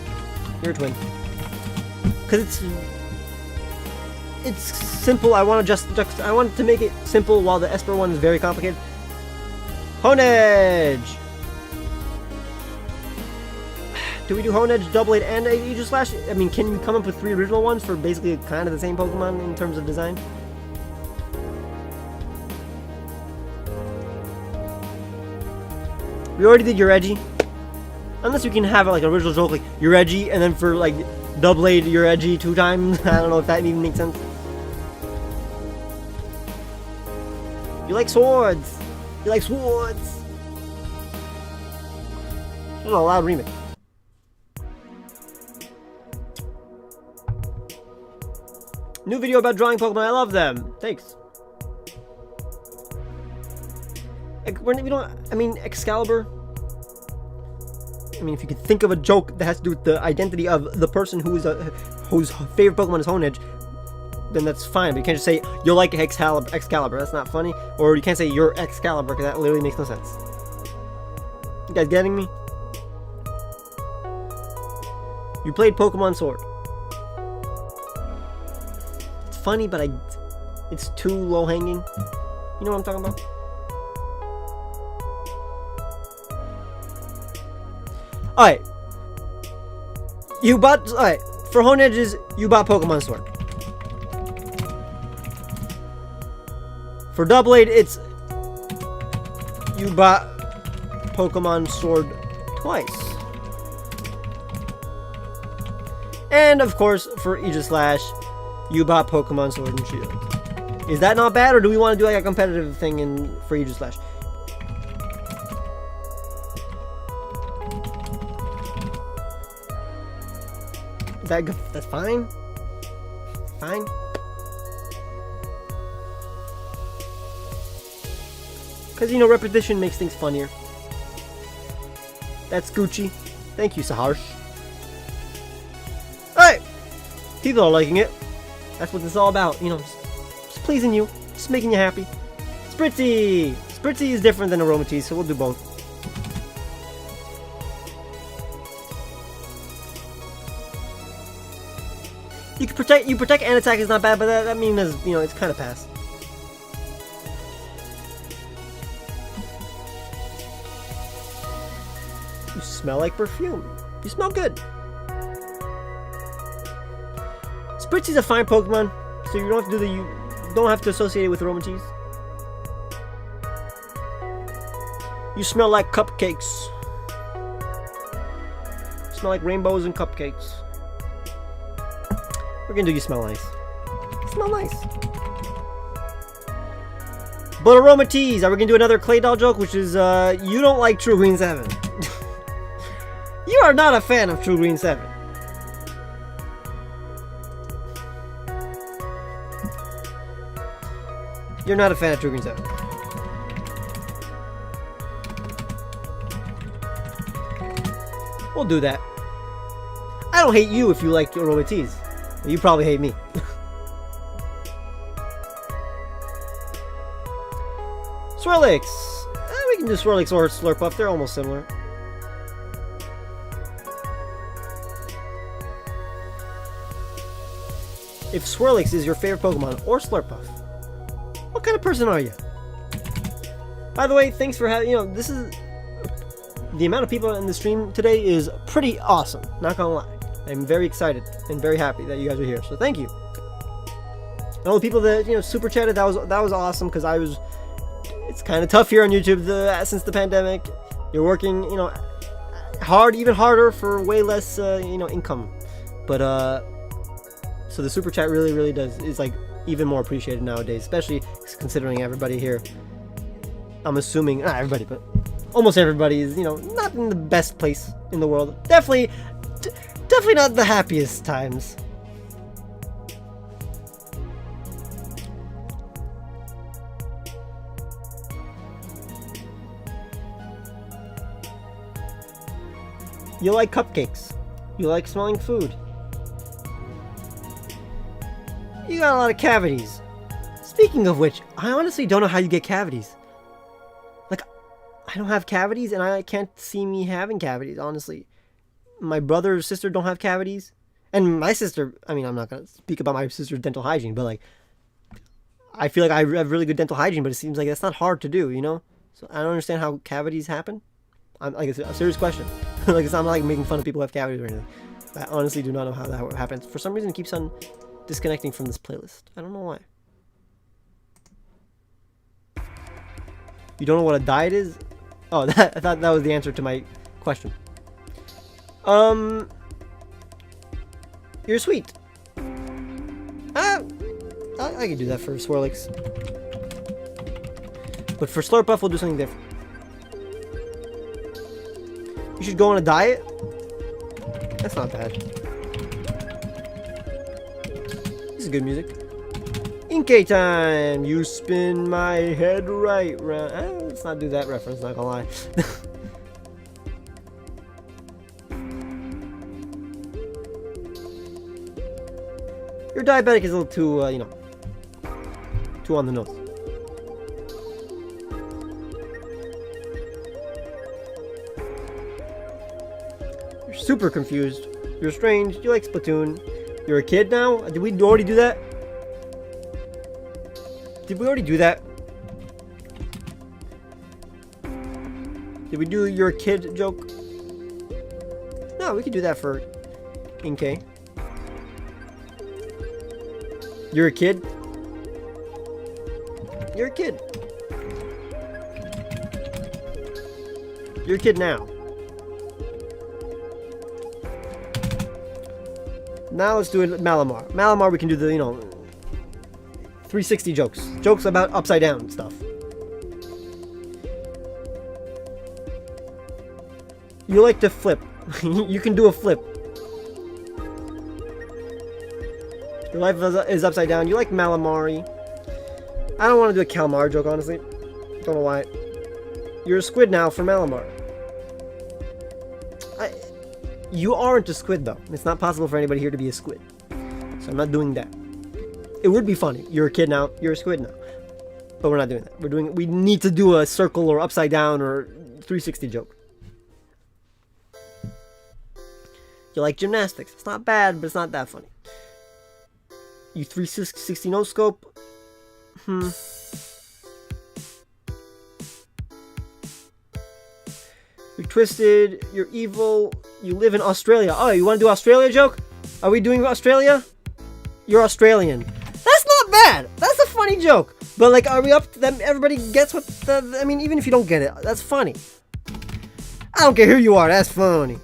You're a twin. Cause it's simple. I want to make it simple while the Esper one is very complicated. Honedge! Do we do Honedge, Double 8, and Aegis Slash? I mean, can we come up with 3 original ones for basically kind of the same Pokemon in terms of design? We already did Eureggie. Unless you can have like an original joke like Eureggie, and then for like Double 8 Eureggie 2 times. I don't know if that even makes sense. You like swords! He likes swords. This is a loud remix. New video about drawing Pokemon. I love them. Thanks. We don't. I mean, Excalibur. I mean, if you could think of a joke that has to do with the identity of the person whose favorite Pokemon is Honedge, then that's fine. But you can't just say you like Excalibur. That's not funny. Or you can't say you're Excalibur because that literally makes no sense. You guys getting me? You played Pokemon Sword. It's funny, but it's too low hanging. You know what I'm talking about? All right. Alright. For Honedges, you bought Pokemon Sword. For Double 8, it's you bought Pokemon Sword twice. And of course, for Aegis Slash, you bought Pokemon Sword and Shield. Is that not bad, or do we want to do like a competitive thing for Aegis Slash? That's fine. Fine. Because, you know, repetition makes things funnier. That's Gucci. Thank you, Saharsh. Alright! People are liking it. That's what this is all about. You know, just pleasing you. Just making you happy. Spritzy! Spritzy is different than Aromatisse, so we'll do both. You protect and attack is not bad, but that means, you know, it's kind of past. You smell like perfume. You smell good. Spritzy's a fine Pokemon, so you don't have to you don't have to associate it with Aromatisse. You smell like cupcakes. You smell like rainbows and cupcakes. We're gonna do you smell nice. You smell nice. But Aromatisse, are we gonna do another Clay Doll joke, which is you don't like Truegreen7. You are not a fan of Truegreen7. You're not a fan of Truegreen7. We'll do that. I don't hate you if you like Aromatisse. You probably hate me. Swirlix! We can do Swirlix or Slurpuff, they're almost similar. If Swirlix is your favorite Pokemon, or Slurpuff, what kind of person are you? By the way, thanks for having, you know, this is, the amount of people in the stream today is pretty awesome, not gonna lie. I'm very excited and very happy that you guys are here, so thank you. And all the people that, you know, super chatted, that was awesome, because it's kind of tough here on YouTube since the pandemic. You're working, you know, hard, even harder for way less, you know, income. But so the super chat really is like even more appreciated nowadays, especially considering everybody here. I'm assuming not everybody, but almost everybody is, you know, not in the best place in the world. Definitely not the happiest times. You like cupcakes. You like smelling food. You got a lot of cavities. Speaking of which, I honestly don't know how you get cavities. Like, I don't have cavities, and I can't see me having cavities, honestly. My brother or sister don't have cavities. And my sister, I mean, I'm not going to speak about my sister's dental hygiene, but, like, I feel like I have really good dental hygiene, but it seems like that's not hard to do, you know? So I don't understand how cavities happen. Like, it's a serious question. Like, it's not like making fun of people who have cavities or anything. I honestly do not know how that happens. For some reason, it keeps on disconnecting from this playlist. I don't know why. You don't know what a diet is? Oh, I thought that was the answer to my question. You're sweet. I can do that for Swirlix. But for Slurpuff, we'll do something different. You should go on a diet? That's not bad. This is good music. Inkay time! You spin my head right round. Let's not do that reference, not gonna lie. Your diabetic is a little too, you know, too on the nose. You're super confused. You're strange. You like Splatoon. You're a kid now? Did we already do that? Did we already do that? Did we do you're a kid joke? No, we could do that for Inkay. You're a kid? You're a kid. You're a kid now. Now let's do it Malamar. Malamar, we can do the, you know, 360 jokes. Jokes about upside down stuff. You like to flip. You can do a flip. Your life is upside down. You like Malamari. I don't want to do a Calmar joke, honestly. Don't know why. You're a squid now from Malamar. You aren't a squid, though. It's not possible for anybody here to be a squid. So I'm not doing that. It would be funny. You're a kid now. You're a squid now. But we're not doing that. We need to do a circle or upside down or 360 joke. You like gymnastics. It's not bad, but it's not that funny. You 360 no scope. You're twisted. You're evil. You live in Australia. Oh, you want to do Australia joke? Are we doing Australia? You're Australian. That's not bad. That's a funny joke. But like, are we up to them? Everybody gets what the... I mean, even if you don't get it, that's funny. I don't care who you are. That's funny.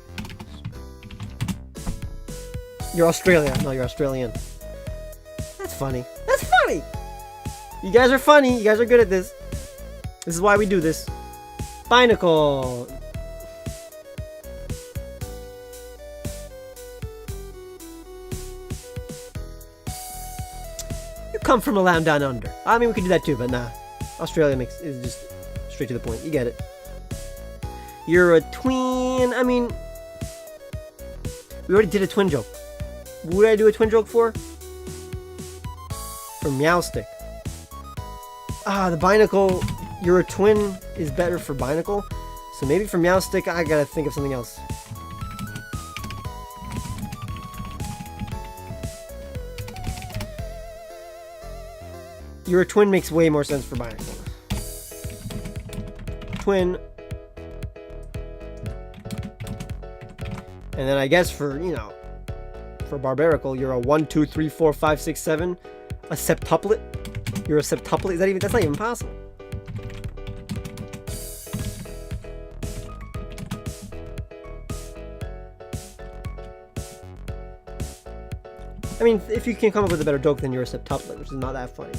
You're Australia. No, you're Australian. That's funny. That's funny. You guys are funny. You guys are good at this. This is why we do this. Binacle. You come from a land down under. I mean, we could do that too, but nah. Australia is just straight to the point. You get it. You're a tween. I mean, we already did a twin joke. What would I do a twin joke for? For Meowstick. Ah, the Binacle. You're a twin is better for Binacle. So maybe for Meowstick, I gotta think of something else. You're a twin makes way more sense for Binacle. Twin. And then I guess for, you know, for Barbarical, you're a 1, 2, 3, 4, 5, 6, 7. A septuplet. You're a septuplet. Is that even? That's not even possible. I mean, if you can come up with a better joke, then you're a septuplet, which is not that funny.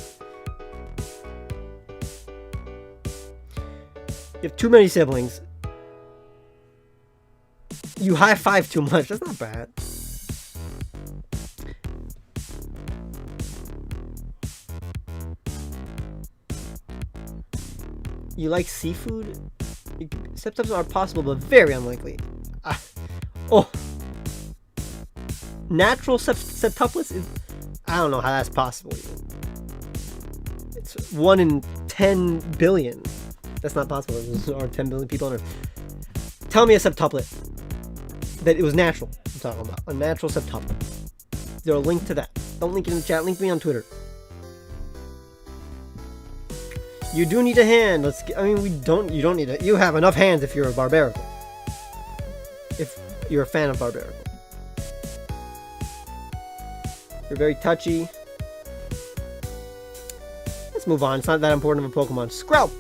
You have too many siblings. You high five too much. That's not bad. You like seafood? Septuplets are possible, but very unlikely. Oh. Natural septuplets is... I don't know how that's possible even. It's 1 in 10 billion. That's not possible. There are 10 billion people on Earth. Tell me a septuplet that it was natural. I'm talking about a natural septuplet. Is there a link to that? Don't link it in the chat. Link me on Twitter. You do need a hand. Let's get, I mean, we don't. You don't need it. You have enough hands if you're a Barbarical. If you're a fan of Barbarical. You're very touchy. Let's move on. It's not that important of a Pokemon. Screlp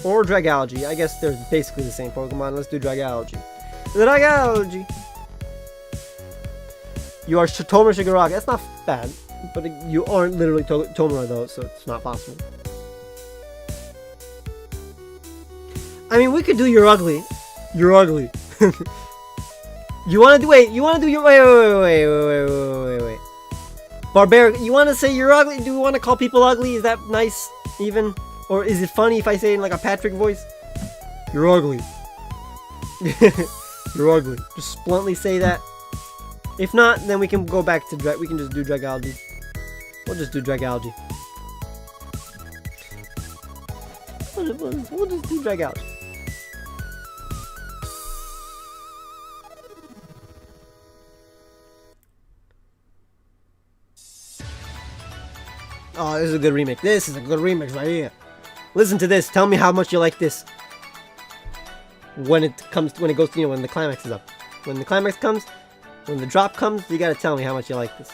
or Dragology. I guess they're basically the same Pokemon. Let's do Dragology. Dragology. You are Tomura Shigaraki. That's not bad, but you aren't literally Tomura though, so it's not possible. I mean, we could do You're Ugly. You're ugly. You wanna do? Wait. You wanna do your? Wait. Barbaric. You wanna say you're ugly? Do we wanna call people ugly? Is that nice? Even? Or is it funny if I say it in like a Patrick voice? You're ugly. You're ugly. Just bluntly say that. If not, then we can go back to we can just do Dragology. We'll just do Dragology. We'll just do Dragology. Oh, this is a good remix. This is a good remix right here. Listen to this. Tell me how much you like this. When it goes to, you know, when the climax is up. When the climax comes, when the drop comes, you gotta tell me how much you like this.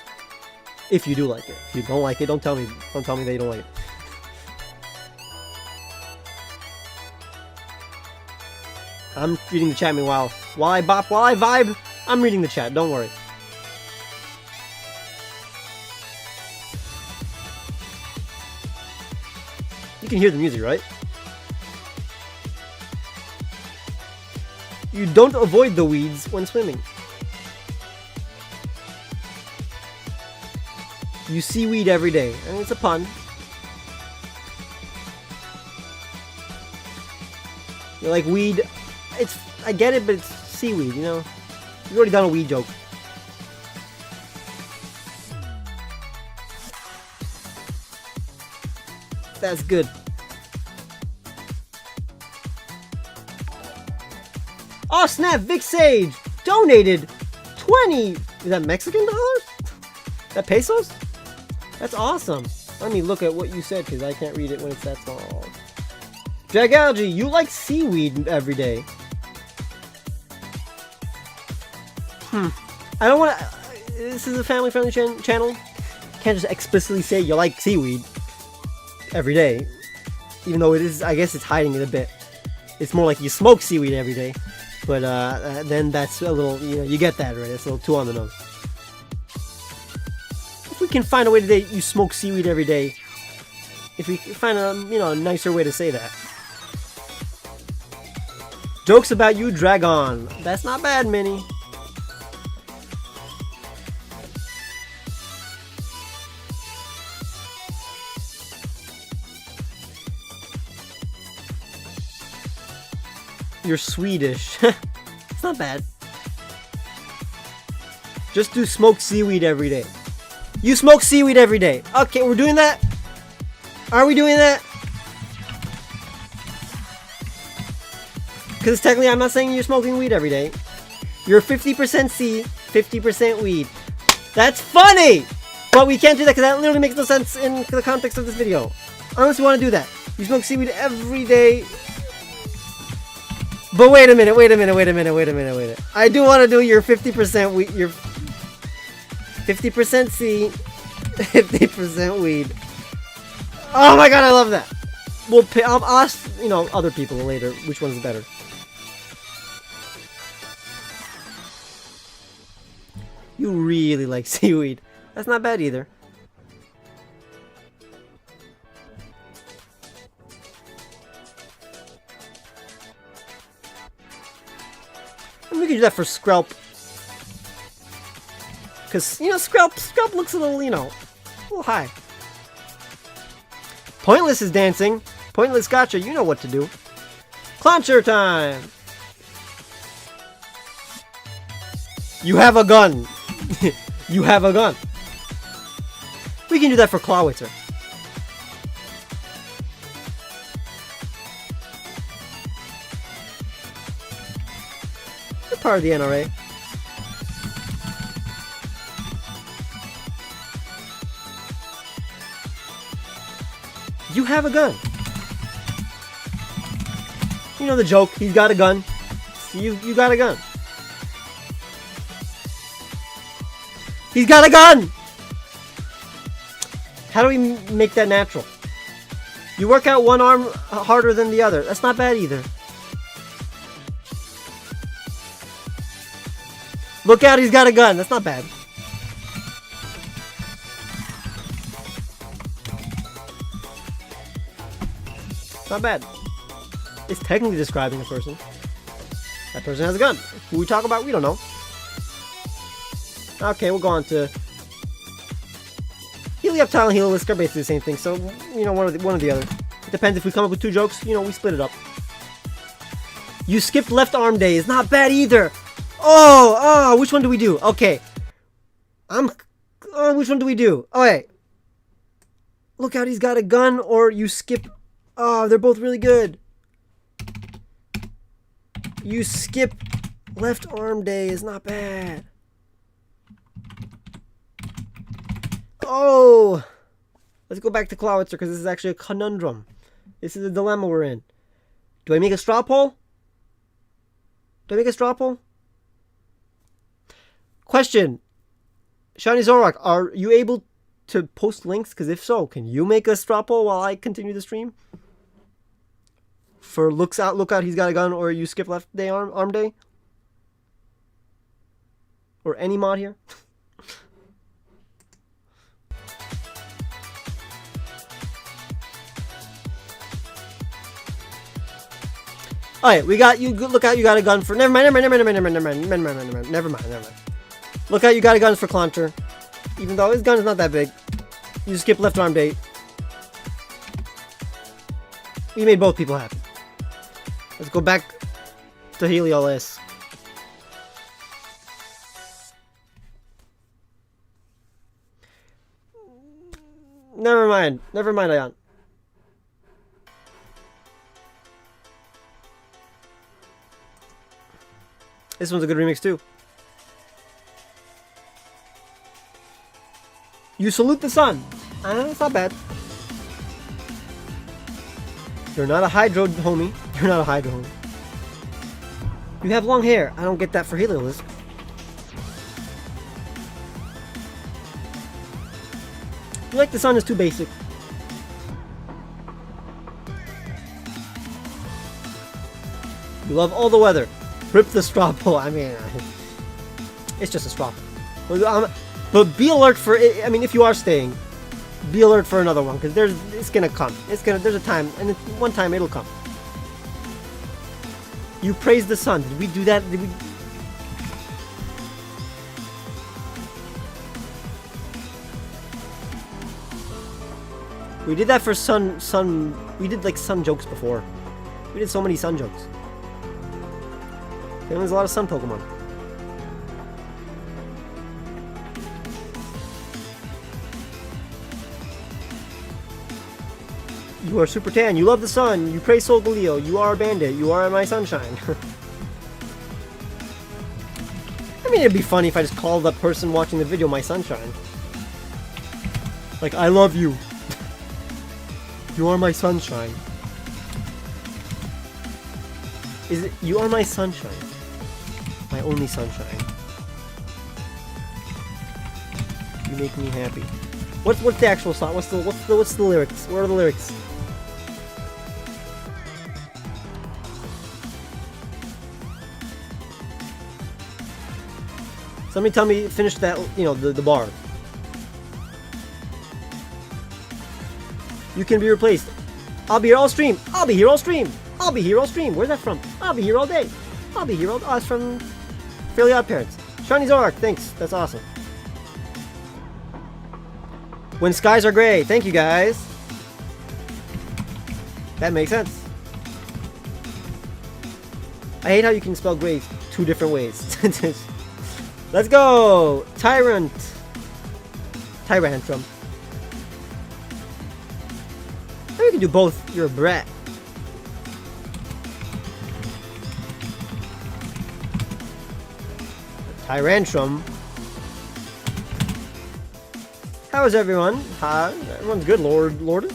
If you do like it. If you don't like it, don't tell me that you don't like it. I'm reading the chat meanwhile. While I vibe, I'm reading the chat. Don't worry. You can hear the music, right? You don't avoid the weeds when swimming. You see weed every day. I mean, it's a pun. You're like weed. I get it, but it's seaweed, you know? You've already done a weed joke. That's good. Oh snap, Vic Sage donated 20, is that Mexican dollars? That pesos? That's awesome. Let me look at what you said because I can't read it when it's that small. Dragalgy, you like seaweed every day. I don't want to, this is a family-friendly channel. Can't just explicitly say you like seaweed every day. Even though it is, I guess it's hiding it a bit. It's more like you smoke seaweed every day. But then that's a little, you know, you get that, right? It's a little too on the nose. If we can find a way today, you smoke seaweed every day. If we can find a, you know, a nicer way to say that. Jokes about you, Dragon. That's not bad, Minnie. You're Swedish. It's not bad. Just do smoked seaweed every day. You smoke seaweed every day. Okay, we're doing that? Are we doing that? Because technically I'm not saying you're smoking weed every day. You're 50% C, 50% weed. That's funny! But we can't do that because that literally makes no sense in the context of this video. Unless you want to do that. You smoke seaweed every day. But wait a minute. I do want to do your 50% weed, your 50% C, 50% weed. Oh my god, I love that. I'll ask, you know, other people later which one's better. You really like seaweed. That's not bad either. And we can do that for Skrelp. Because, you know, Skrelp looks a little, you know, a little high. Pointless is dancing. Pointless gotcha, you know what to do. Clauncher time! You have a gun. You have a gun. We can do that for Clawitzer. You're part of the NRA. You have a gun. You know the joke. He's got a gun. You got a gun. He's got a gun! How do we make that natural? You work out one arm harder than the other. That's not bad either. Look out, he's got a gun. That's not bad. Not bad. It's technically describing a person. That person has a gun. Who we talk about, we don't know. Okay, we'll go on to Helioptile and Heliolisk are basically the same thing, so, you know, one or the other. It depends if we come up with two jokes, you know, we split it up. You skipped left arm day is not bad either. Oh, which one do we do? Okay. Which one do we do? Okay. Look out, he's got a gun, or you skip. Oh, they're both really good. You skip left arm day is not bad. Oh! Let's go back to Clawitzer because this is actually a conundrum. This is a dilemma we're in. Do I make a straw poll? Question. Shiny Zorak, are you able to post links? Because if so, can you make a straw poll while I continue the stream? For look out, he's got a gun, or you skip left day arm day? Or any mod here? Alright, we got you. Look out, you got a gun for. Never mind. Look out, you got a gun for Clauncher. Even though his gun is not that big. You skip left arm date. We made both people happy. Let's go back to Heliolisk. Never mind, Ion. This one's a good remix too. You salute the sun. It's not bad. You're not a hydro homie. You're not a hydro homie. You have long hair. I don't get that for Heliolisk. You like the sun is too basic. You love all the weather. Rip the straw poll. I mean, it's just a straw poll. But be alert for it. I mean, if you are staying, be alert for another one, because it's gonna come. There's a time, and one time it'll come. You praise the sun. Did we do that? Did we? We did that for sun. We did like sun jokes before. We did so many sun jokes. There's a lot of sun Pokemon. You are super tan. You love the sun. You praise Solgaleo. You are a bandit. You are my sunshine. I mean, it'd be funny if I just called the person watching the video my sunshine. Like, I love you. You are my sunshine. Is it? You are my sunshine. My only sunshine. You make me happy. What's the actual song? What's the lyrics? What are the lyrics? Somebody tell me, finish that, you know, the bar. You can be replaced. I'll be here all stream. I'll be here all stream. I'll be here all stream. Where's that from? I'll be here all day. I'll be here all... Oh, it's from Fairly Odd Parents. Shiny Zorak, thanks. That's awesome. When skies are gray. Thank you, guys. That makes sense. I hate how you can spell gray 2 different ways. Let's go! Tyrantrum. Maybe we can do both. You're a brat. Tyrantrum. How is everyone? Hi. Everyone's good, Lourdes?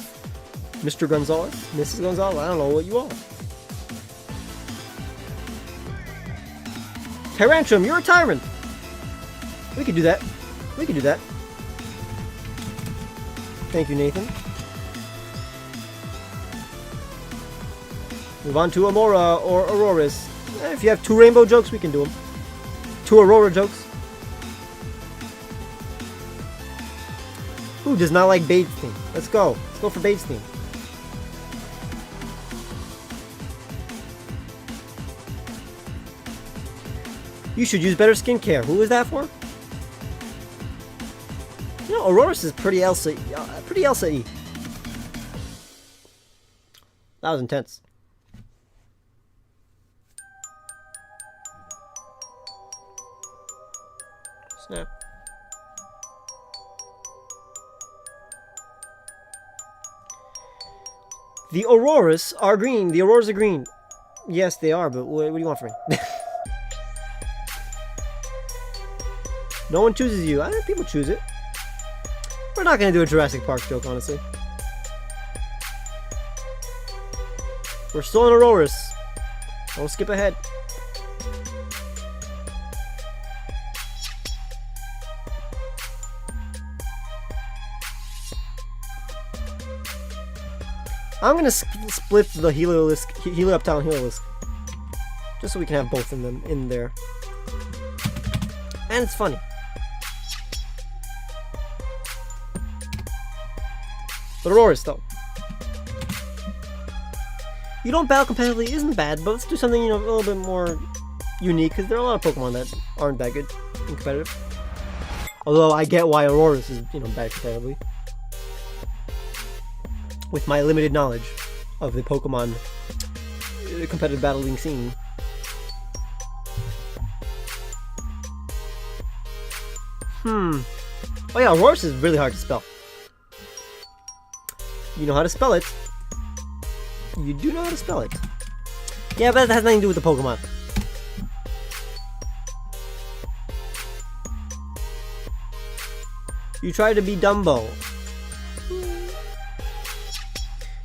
Mr. Gonzalez? Mrs. Gonzalez? I don't know what you are. Tyrantrum, you're a tyrant! We could do that. We could do that. Thank you, Nathan. Move on to Amora or Auroras. If you have 2 rainbow jokes, we can do them. 2 Aurora jokes. Who does not like Bates theme? Let's go. Let's go for Bates theme. You should use better skincare. Who is that for? You know, Auroras is pretty Elsa-y. That was intense. Snap. The Auroras are green. The Auroras are green. Yes, they are, but what do you want from me? No one chooses you. I think people choose it. We're not going to do a Jurassic Park joke, honestly. We're still in Auroras. Don't skip ahead. I'm going to split the Helioptile and Heliolisk. Just so we can have both of them in there. And it's funny. But Auroras, though. You don't battle competitively isn't bad, but let's do something, you know, a little bit more unique, because there are a lot of Pokemon that aren't that good in competitive. Although I get why Auroras is, you know, bad competitively. With my limited knowledge of the Pokemon competitive battling scene. Oh yeah, Aurorus is really hard to spell. You know how to spell it. You do know how to spell it. Yeah, but that has nothing to do with the Pokemon. You try to be Dumbo.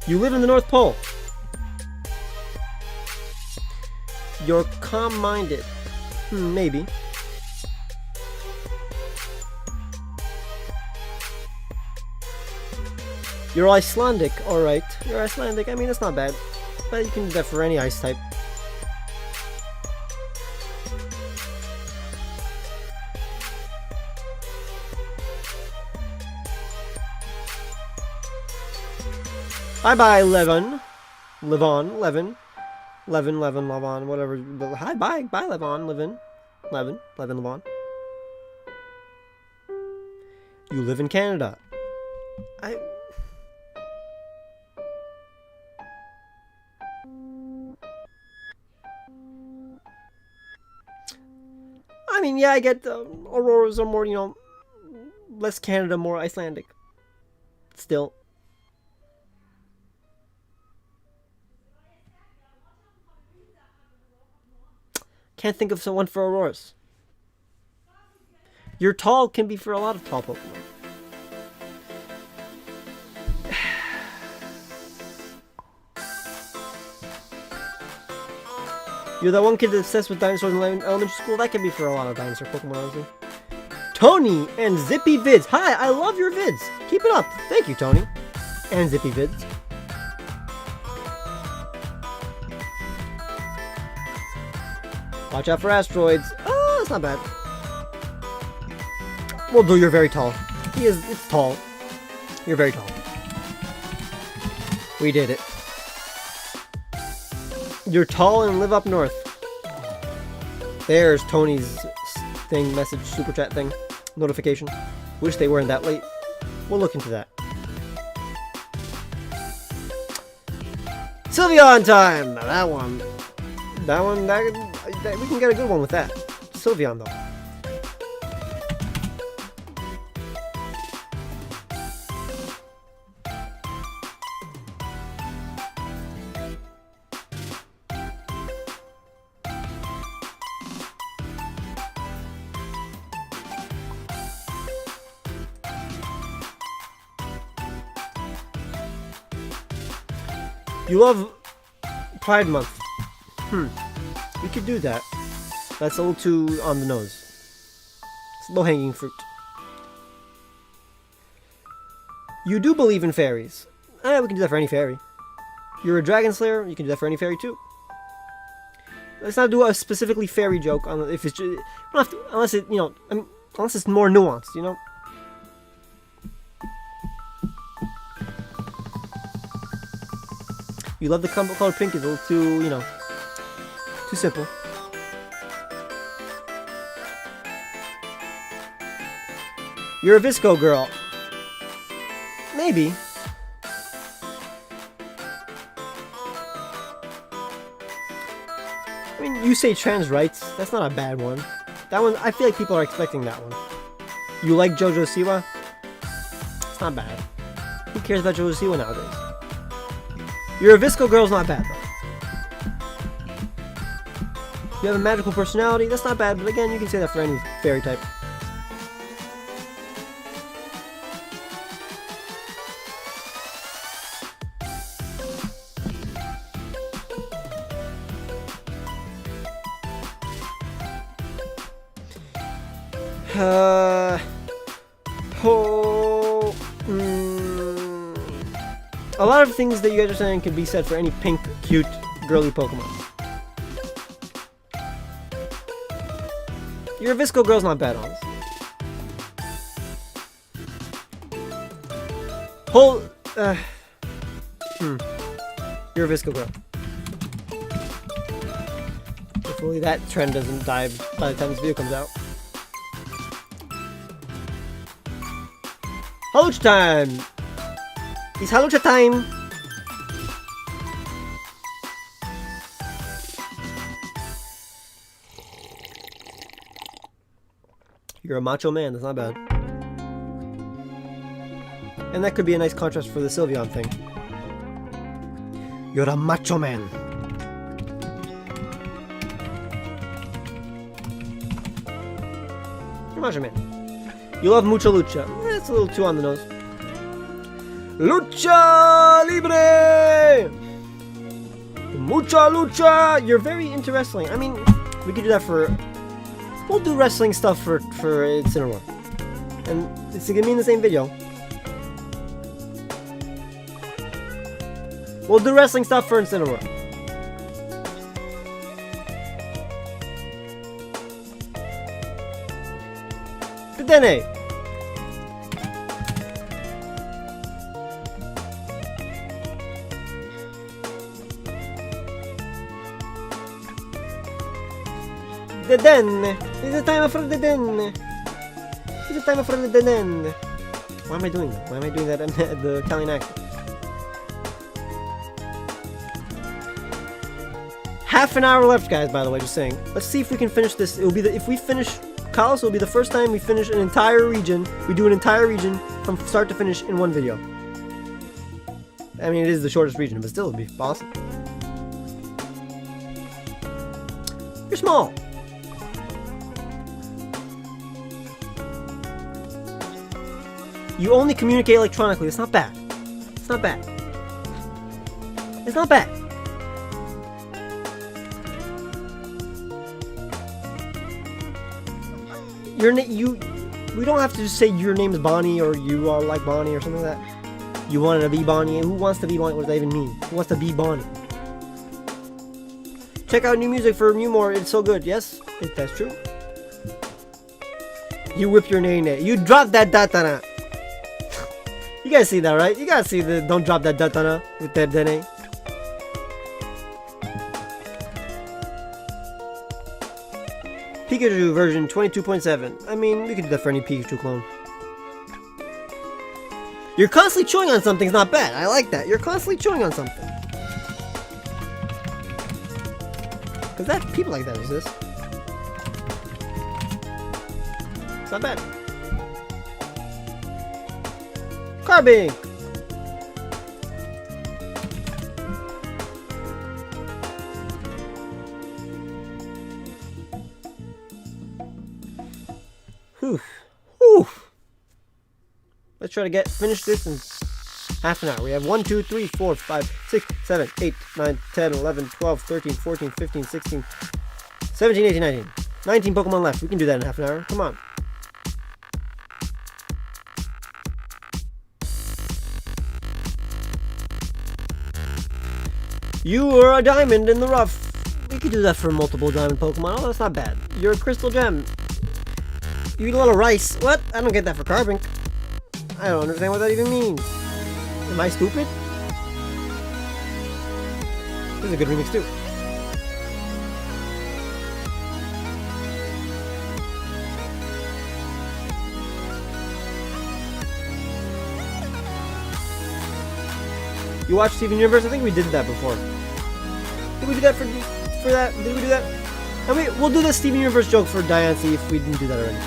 You live in the North Pole. You're calm-minded. Maybe. You're Icelandic. Alright. You're Icelandic. I mean, it's not bad. But you can do that for any ice type. Bye-bye, Levon, whatever. Hi, bye, Levon, Levon. You live in Canada. I mean, yeah, I get Auroras are more, you know, less Canada, more Icelandic. Still. Can't think of someone for Auroras. Your tall can be for a lot of tall Pokemon. You're that one kid that's obsessed with dinosaurs in elementary school. That can be for a lot of dinosaur Pokemon, honestly. Tony and Zippy Vids. Hi, I love your vids. Keep it up. Thank you, Tony. And Zippy Vids. Watch out for asteroids. Oh, that's not bad. Well, though you're very tall. It's tall. You're very tall. We did it. You're tall and live up north. There's Tony's thing, message, super chat thing, notification. Wish they weren't that late. We'll look into that. Sylveon time! That one, we can get a good one with that. Sylveon, though. You love Pride Month. We could do that. That's a little too on the nose. It's low-hanging fruit. You do believe in fairies. We can do that for any fairy. You're a dragon slayer. You can do that for any fairy too. Let's not do a specifically fairy joke on if it's just, we don't have to, unless it, you know, I mean, unless it's more nuanced, you know. You love the color pink is a little too, you know, too simple. You're a Visco girl. Maybe. I mean, you say trans rights. That's not a bad one. That one, I feel like people are expecting that one. You like JoJo Siwa? It's not bad. Who cares about JoJo Siwa nowadays? You're a Visco girl's not bad, though. You have a magical personality. That's not bad, but again, you can say that for any fairy type. A lot of things that you guys are saying can be said for any pink, cute, girly Pokemon. Your Visco girl's not bad, honestly. You're a Visco girl. Hopefully that trend doesn't die by the time this video comes out. Halucha time! It's Halucha time! You're a macho man. That's not bad. And that could be a nice contrast for the Sylveon thing. You're a macho man. You're a macho man. You love mucho lucha. That's a little too on the nose. Lucha libre! Mucha lucha! You're very into wrestling. I mean, we could do that for... We'll do wrestling stuff for Incineroar. And it's gonna be in the same video. We'll do wrestling stuff for Incineroar. Dedenne! Dedenne! It's the time for the Dedenne! It's the time for the Dedenne! Why am I doing that? Why am I doing that at the Italian accent? Half an hour left, guys, by the way, just saying. Let's see if we can finish this. It'll be if we finish Kalos, it'll be the first time we finish an entire region. We do an entire region from start to finish in one video. I mean, it is the shortest region, but still, it'd be awesome. You're small. You only communicate electronically. It's not bad. It's not bad. It's not bad. We don't have to just say your name is Bonnie or you are like Bonnie or something like that. You wanted to be Bonnie. Who wants to be Bonnie? What does that even mean? Who wants to be Bonnie? Check out new music for Mewmore. It's so good. Yes, that's true. You whip your name. You drop that datana. You guys see that, right? You guys see the don't drop that datana with that dene. Pikachu version 22.7. I mean, we could do that for any Pikachu clone. You're constantly chewing on something's not bad. I like that. You're constantly chewing on something. Because that people like that exist. It's not bad. Carbink! Whew. Whew. Let's try to finish this in half an hour. We have 1, 2, 3, 4, 5, 6, 7, 8, 9, 10, 11, 12, 13, 14, 15, 16, 17, 18, 19. 19 Pokemon left. We can do that in half an hour. Come on. You are a diamond in the rough. We could do that for multiple diamond Pokemon. Oh, that's not bad. You're a crystal gem. You eat a little rice. What? I don't get that for Carbink. I don't understand what that even means. Am I stupid? This is a good remix too. You watch Steven Universe? I think we did that before. Did we do that for that? Did we do that? And we'll do the Steven Universe joke for Diancie if we didn't do that already.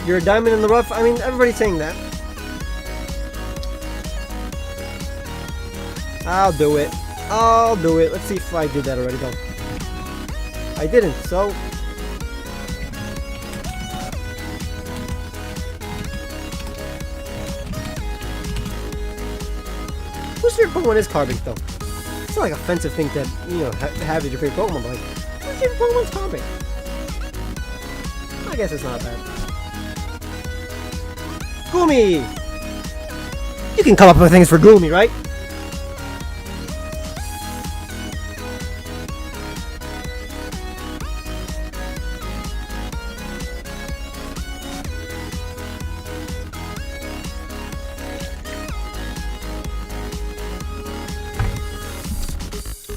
You're a diamond in the rough. I mean, everybody's saying that. I'll do it. I'll do it. Let's see if I did that already. Go. I didn't, so... Whose favorite Pokemon is Carbink, though? It's not like an offensive thing to, have as your favorite Pokemon, but like, whose favorite Pokemon's Carbink? I guess it's not bad. Goomy! You can come up with things for Goomy, right?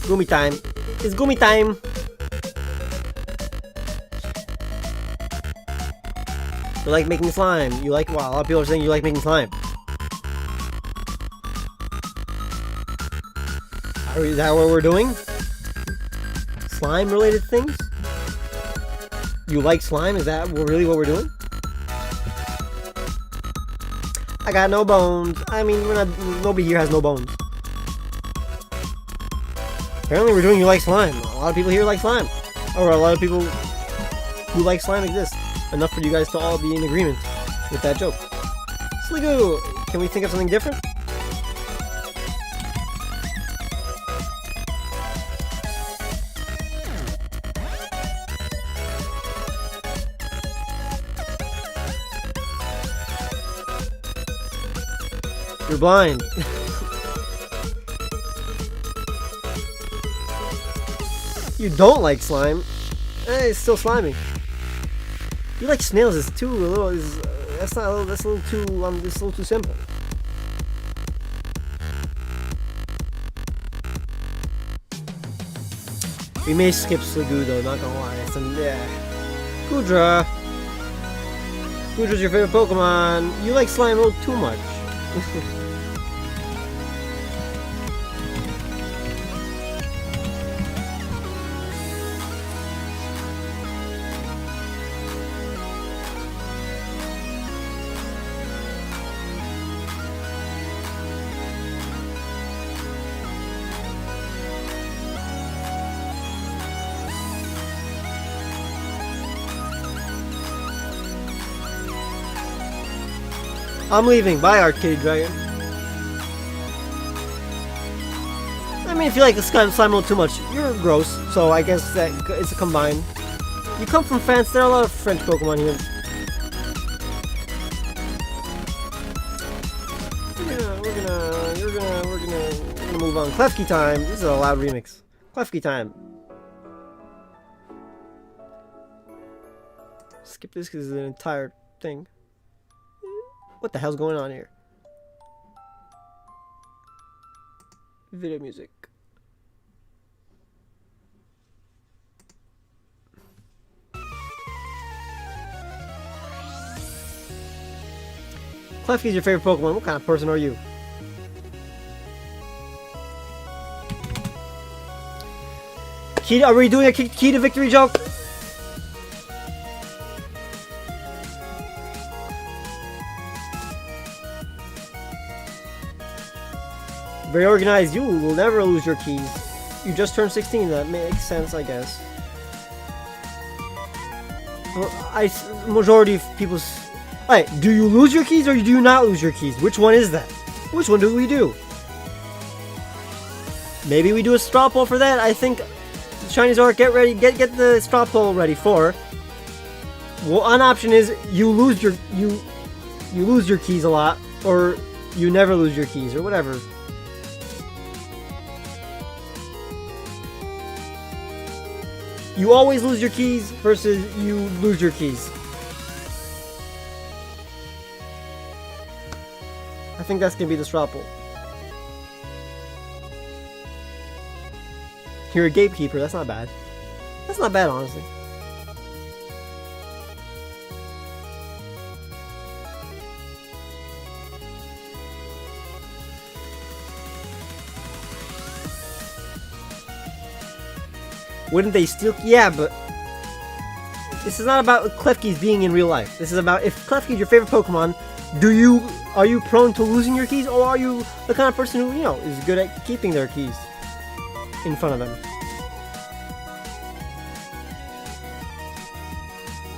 Goomy time. It's Goomy time. You like making slime. You like, wow, a lot of people are saying you like making slime. Is that what we're doing? Slime related things? You like slime? Is that really what we're doing? I got no bones. I mean, nobody here has no bones. Apparently we're doing you like slime. A lot of people here like slime. Or a lot of people who like slime exist. Enough for you guys to all be in agreement with that joke. Sligoo! Can we think of something different? You're blind. You don't like slime. It's still slimy. You like snails is too a little. That's not a little. That's a little too. It's a little too simple. We may skip Sligoo though. Not gonna lie. Yeah. Goodra. Goodra's your favorite Pokemon. You like slime a little too much. I'm leaving. Bye, Arcade Dragon. I mean, if you like this kind of slime a little too much, you're gross. So I guess that it's a combine. You come from France. There are a lot of French Pokemon here. We're gonna move on. Klefki time. This is a loud remix. Klefki time. Skip this because it's an entire thing. What the hell's going on here? Video music. Klefki's your favorite Pokemon. What kind of person are you? Are we doing a key to victory joke? Very organized. You will never lose your keys. You just turned 16. That makes sense, I guess. Well, majority of people. Hey, do you lose your keys or do you not lose your keys? Which one is that? Which one do we do? Maybe we do a straw poll for that. I think Shiny Zoroark, get ready. Get the straw poll ready for. One option is you lose your keys a lot, or you never lose your keys, or whatever. You always lose your keys versus you lose your keys. I think that's gonna be the straw poll. You're a gatekeeper. That's not bad. That's not bad, honestly. Wouldn't they steal? Yeah, but this is not about Klefki's being in real life. This is about if Klefki's your favorite Pokemon, are you prone to losing your keys, or are you the kind of person who, is good at keeping their keys in front of them?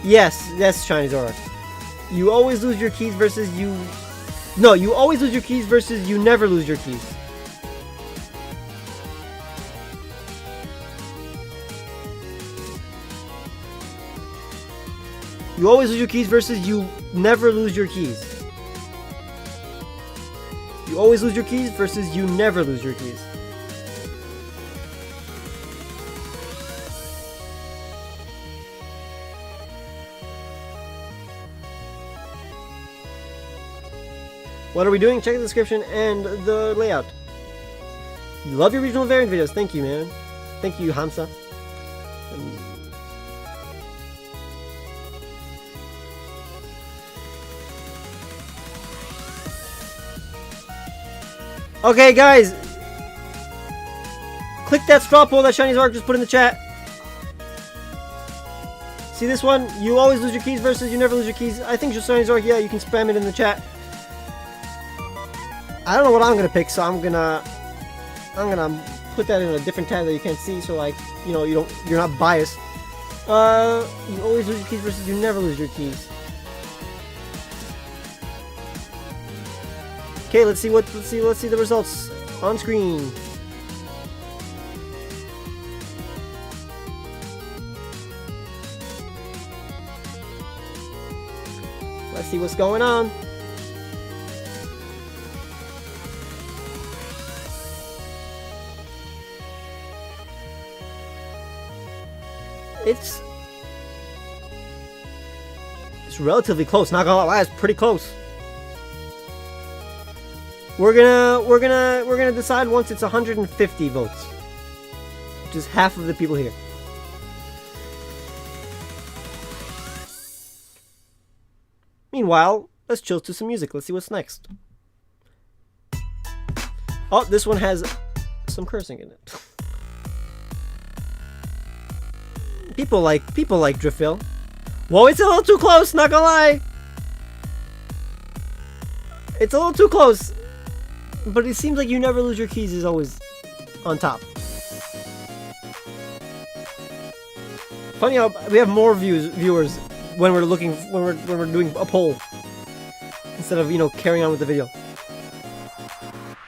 Yes, Shiny Zoroark. You always lose your keys versus you... No, you always lose your keys versus you never lose your keys. You always lose your keys versus you never lose your keys. You always lose your keys versus you never lose your keys. What are we doing? Check the description and the layout. You love your regional variant videos. Thank you, man. Thank you, Hamza. Okay, guys. Click that straw poll that Shiny Zork just put in the chat. See this one? You always lose your keys versus you never lose your keys. I think Shiny Zork, yeah, you can spam it in the chat. I don't know what I'm gonna pick, so I'm gonna put that in a different tab that you can't see, so like, you know, you're not biased. You always lose your keys versus you never lose your keys. Okay, let's see the results on screen. Let's see what's going on. It's relatively close, not gonna lie, it's pretty close. We're gonna decide once it's 150 votes. Which is half of the people here. Meanwhile, let's chill to some music. Let's see what's next. Oh, this one has some cursing in it. People like Driftville. Whoa, it's a little too close, not gonna lie. It's a little too close. But it seems like you never lose your keys is always on top. Funny how we have more viewers when we're doing a poll instead of, you know, carrying on with the video.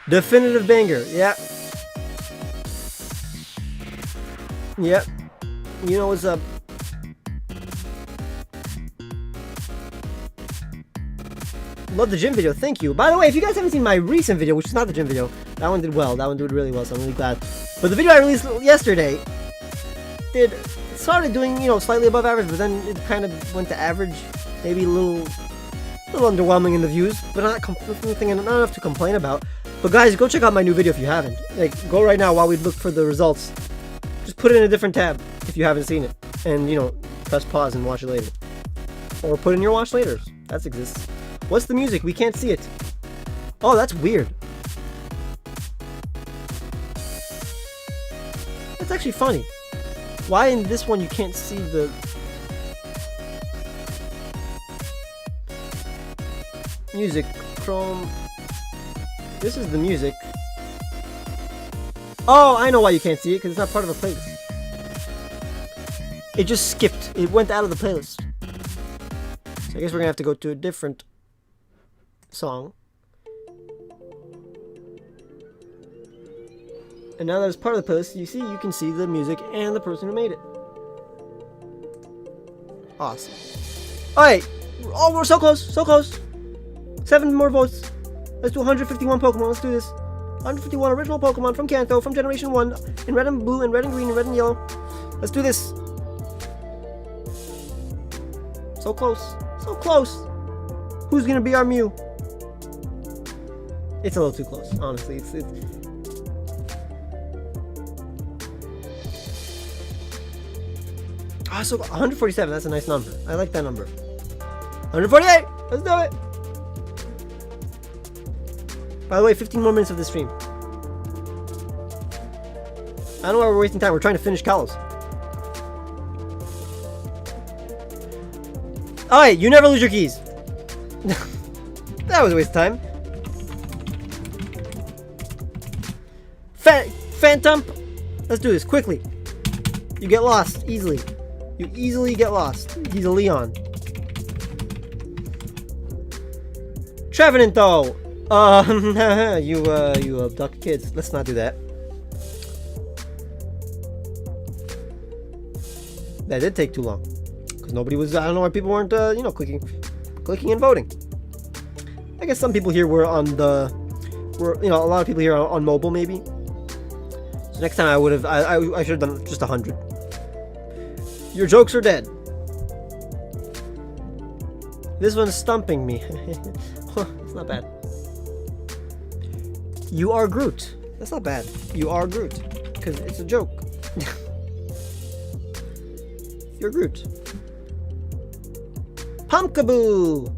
Definitive banger, yeah. Yep. You know what's up. Love the gym video, thank you. By the way, if you guys haven't seen my recent video, which is not the gym video, that one did well. That one did really well, so I'm really glad. But the video I released yesterday started doing, you know, slightly above average, but then it kind of went to average. Maybe a little underwhelming in the views, but not enough to complain about. But guys, go check out my new video if you haven't. Like, go right now while we look for the results. Just put it in a different tab if you haven't seen it. And, you know, press pause and watch it later. Or put in your watch laters. That exists. What's the music? We can't see it. Oh, that's weird. That's actually funny. Why in this one you can't see the... music? Chrome... This is the music. Oh, I know why you can't see it, because it's not part of a playlist. It just skipped. It went out of the playlist. So I guess we're gonna have to go to a different song. And now that it's part of the playlist, you can see the music and the person who made it. Awesome. Alright. Oh, we're so close. So close. 7 more votes. Let's do 151 Pokemon. Let's do this. 151 original Pokemon from Kanto, from Generation 1, in red and blue, and red and green, and red and yellow. Let's do this. So close. So close. Who's gonna be our Mew? It's a little too close, honestly. It's oh, so 147, that's a nice number. I like that number. 148! Let's do it! By the way, 15 more minutes of this stream. I don't know why we're wasting time. We're trying to finish Kalos. Alright, you never lose your keys. That was a waste of time. Phantom! Let's do this, quickly. You get lost, easily. You easily get lost. He's a Leon. Trevenant, though! You abduct kids. Let's not do that. That did take too long. Because nobody was, I don't know why people weren't, you know, clicking and voting. I guess some people here were on the, you know, a lot of people here are on mobile, maybe. So next time I should have done just 100. Your jokes are dead. This one's stumping me. It's not bad. You are Groot. That's not bad. You are Groot. Because it's a joke. You're Groot. Pumpkaboo!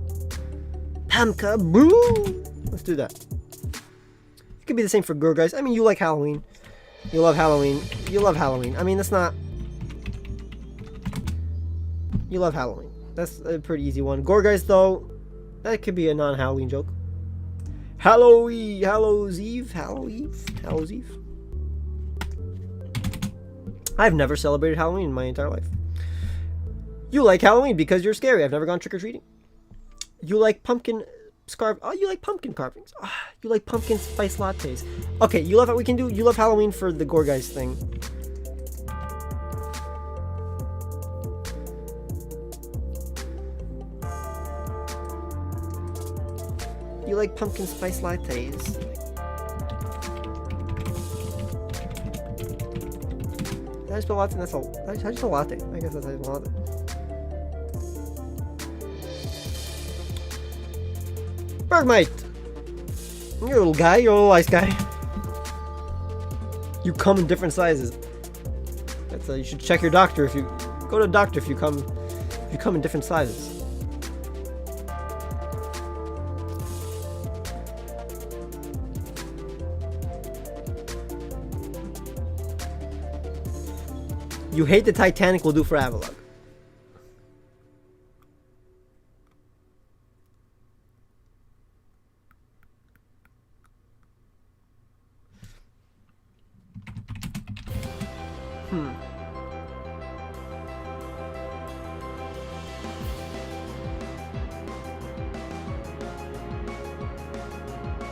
Pumpkaboo! Let's do that. could be the same for Gore Guys. I mean, you like Halloween. You love Halloween. You love Halloween. I mean, that's not... You love Halloween. That's a pretty easy one. Gore Guys, though, that could be a non-Halloween joke. Hallows Eve. I've never celebrated Halloween in my entire life. You like Halloween because you're scary. I've never gone trick-or-treating. You like pumpkin Oh, you like pumpkin carvings. Oh, you like pumpkin spice lattes. Okay, you love what we can do. You love Halloween for the Gore Guys thing. You like pumpkin spice lattes. Did I spell latte? That's a... How do you spell latte? I guess that's how you spell latte. Bergmite! You're a little guy. You're a little ice guy. You come in different sizes. That's you should check your doctor if you... Go to a doctor if you come in different sizes. You hate the Titanic will do for Avalok.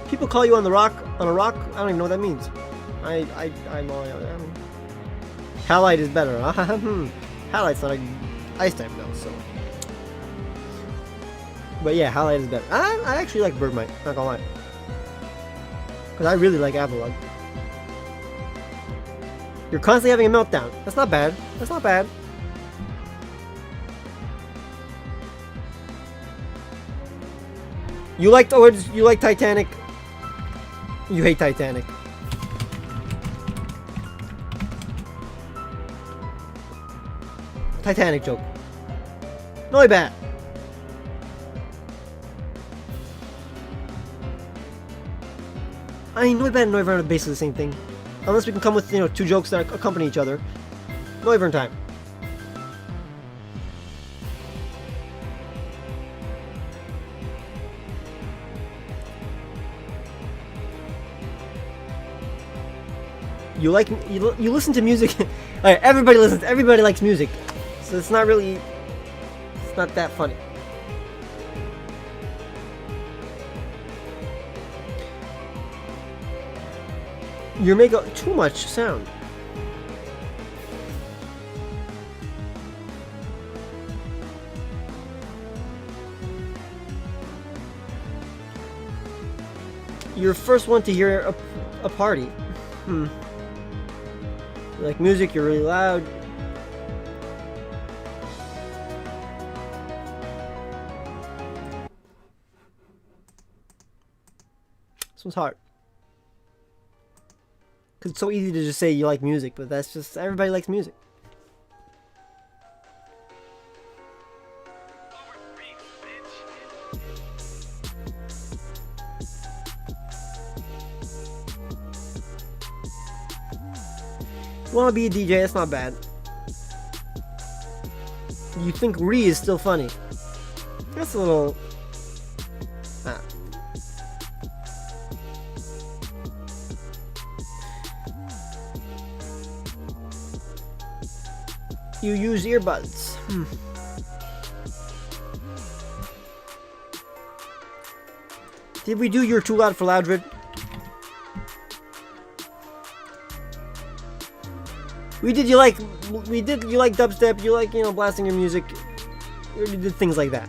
People call you on a rock? I don't even know what that means. I'm all... Halite is better. Halite's not a ice type though, so. But yeah, Halite is better. I actually like Bergmite, not gonna lie. Because I really like Avalon. You're constantly having a meltdown. That's not bad. That's not bad. You like you like Titanic. You hate Titanic. Titanic joke. Noibat. I mean, Noibat and Noivern are basically the same thing. Unless we can come with, two jokes that accompany each other. Noivern time. You listen to music. Alright, everybody listens. Everybody likes music. So it's not really... It's not that funny. You make too much sound. You're first one to hear a party. You like music, you're really loud. This one's hard. Because it's so easy to just say you like music, but that's just... Everybody likes music. You want to be a DJ, that's not bad. You think Ree is still funny. That's a little... You use earbuds. Did we do You're Too Loud for Loudred? We did you like dubstep, you like, blasting your music. We already did things like that.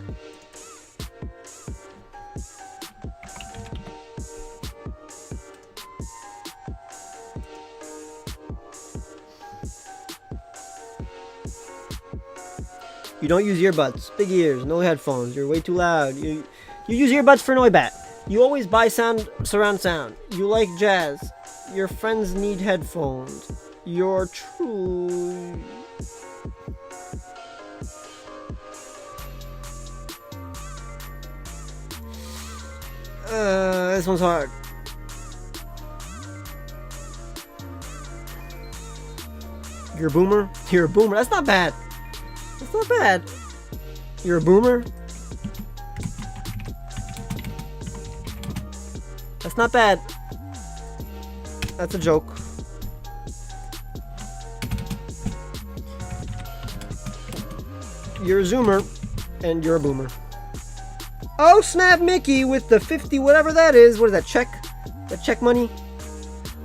You don't use earbuds. Big ears, no headphones. You're way too loud. You use earbuds for Noibat. You always buy surround sound. You like jazz. Your friends need headphones. You're true. This one's hard. You're a boomer? You're a boomer. That's not bad. That's not bad. You're a boomer? That's not bad. That's a joke. You're a zoomer, and you're a boomer. Oh, snap Mickey with the 50, whatever that is. What is that, check? That check money?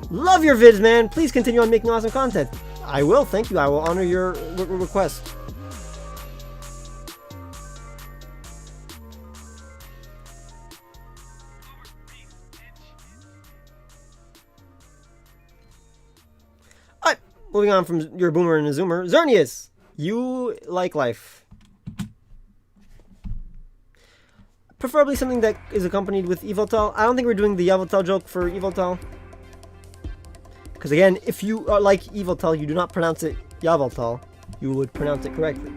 Love your vids, man. Please continue on making awesome content. I will, thank you. I will honor your request. Alright, moving on from your boomer and a zoomer. Xerneas, you like life. Preferably something that is accompanied with Evoltal. I don't think we're doing the Yveltal joke for Evoltal. Because again, if you like Evoltal, you do not pronounce it Yveltal. You would pronounce it correctly.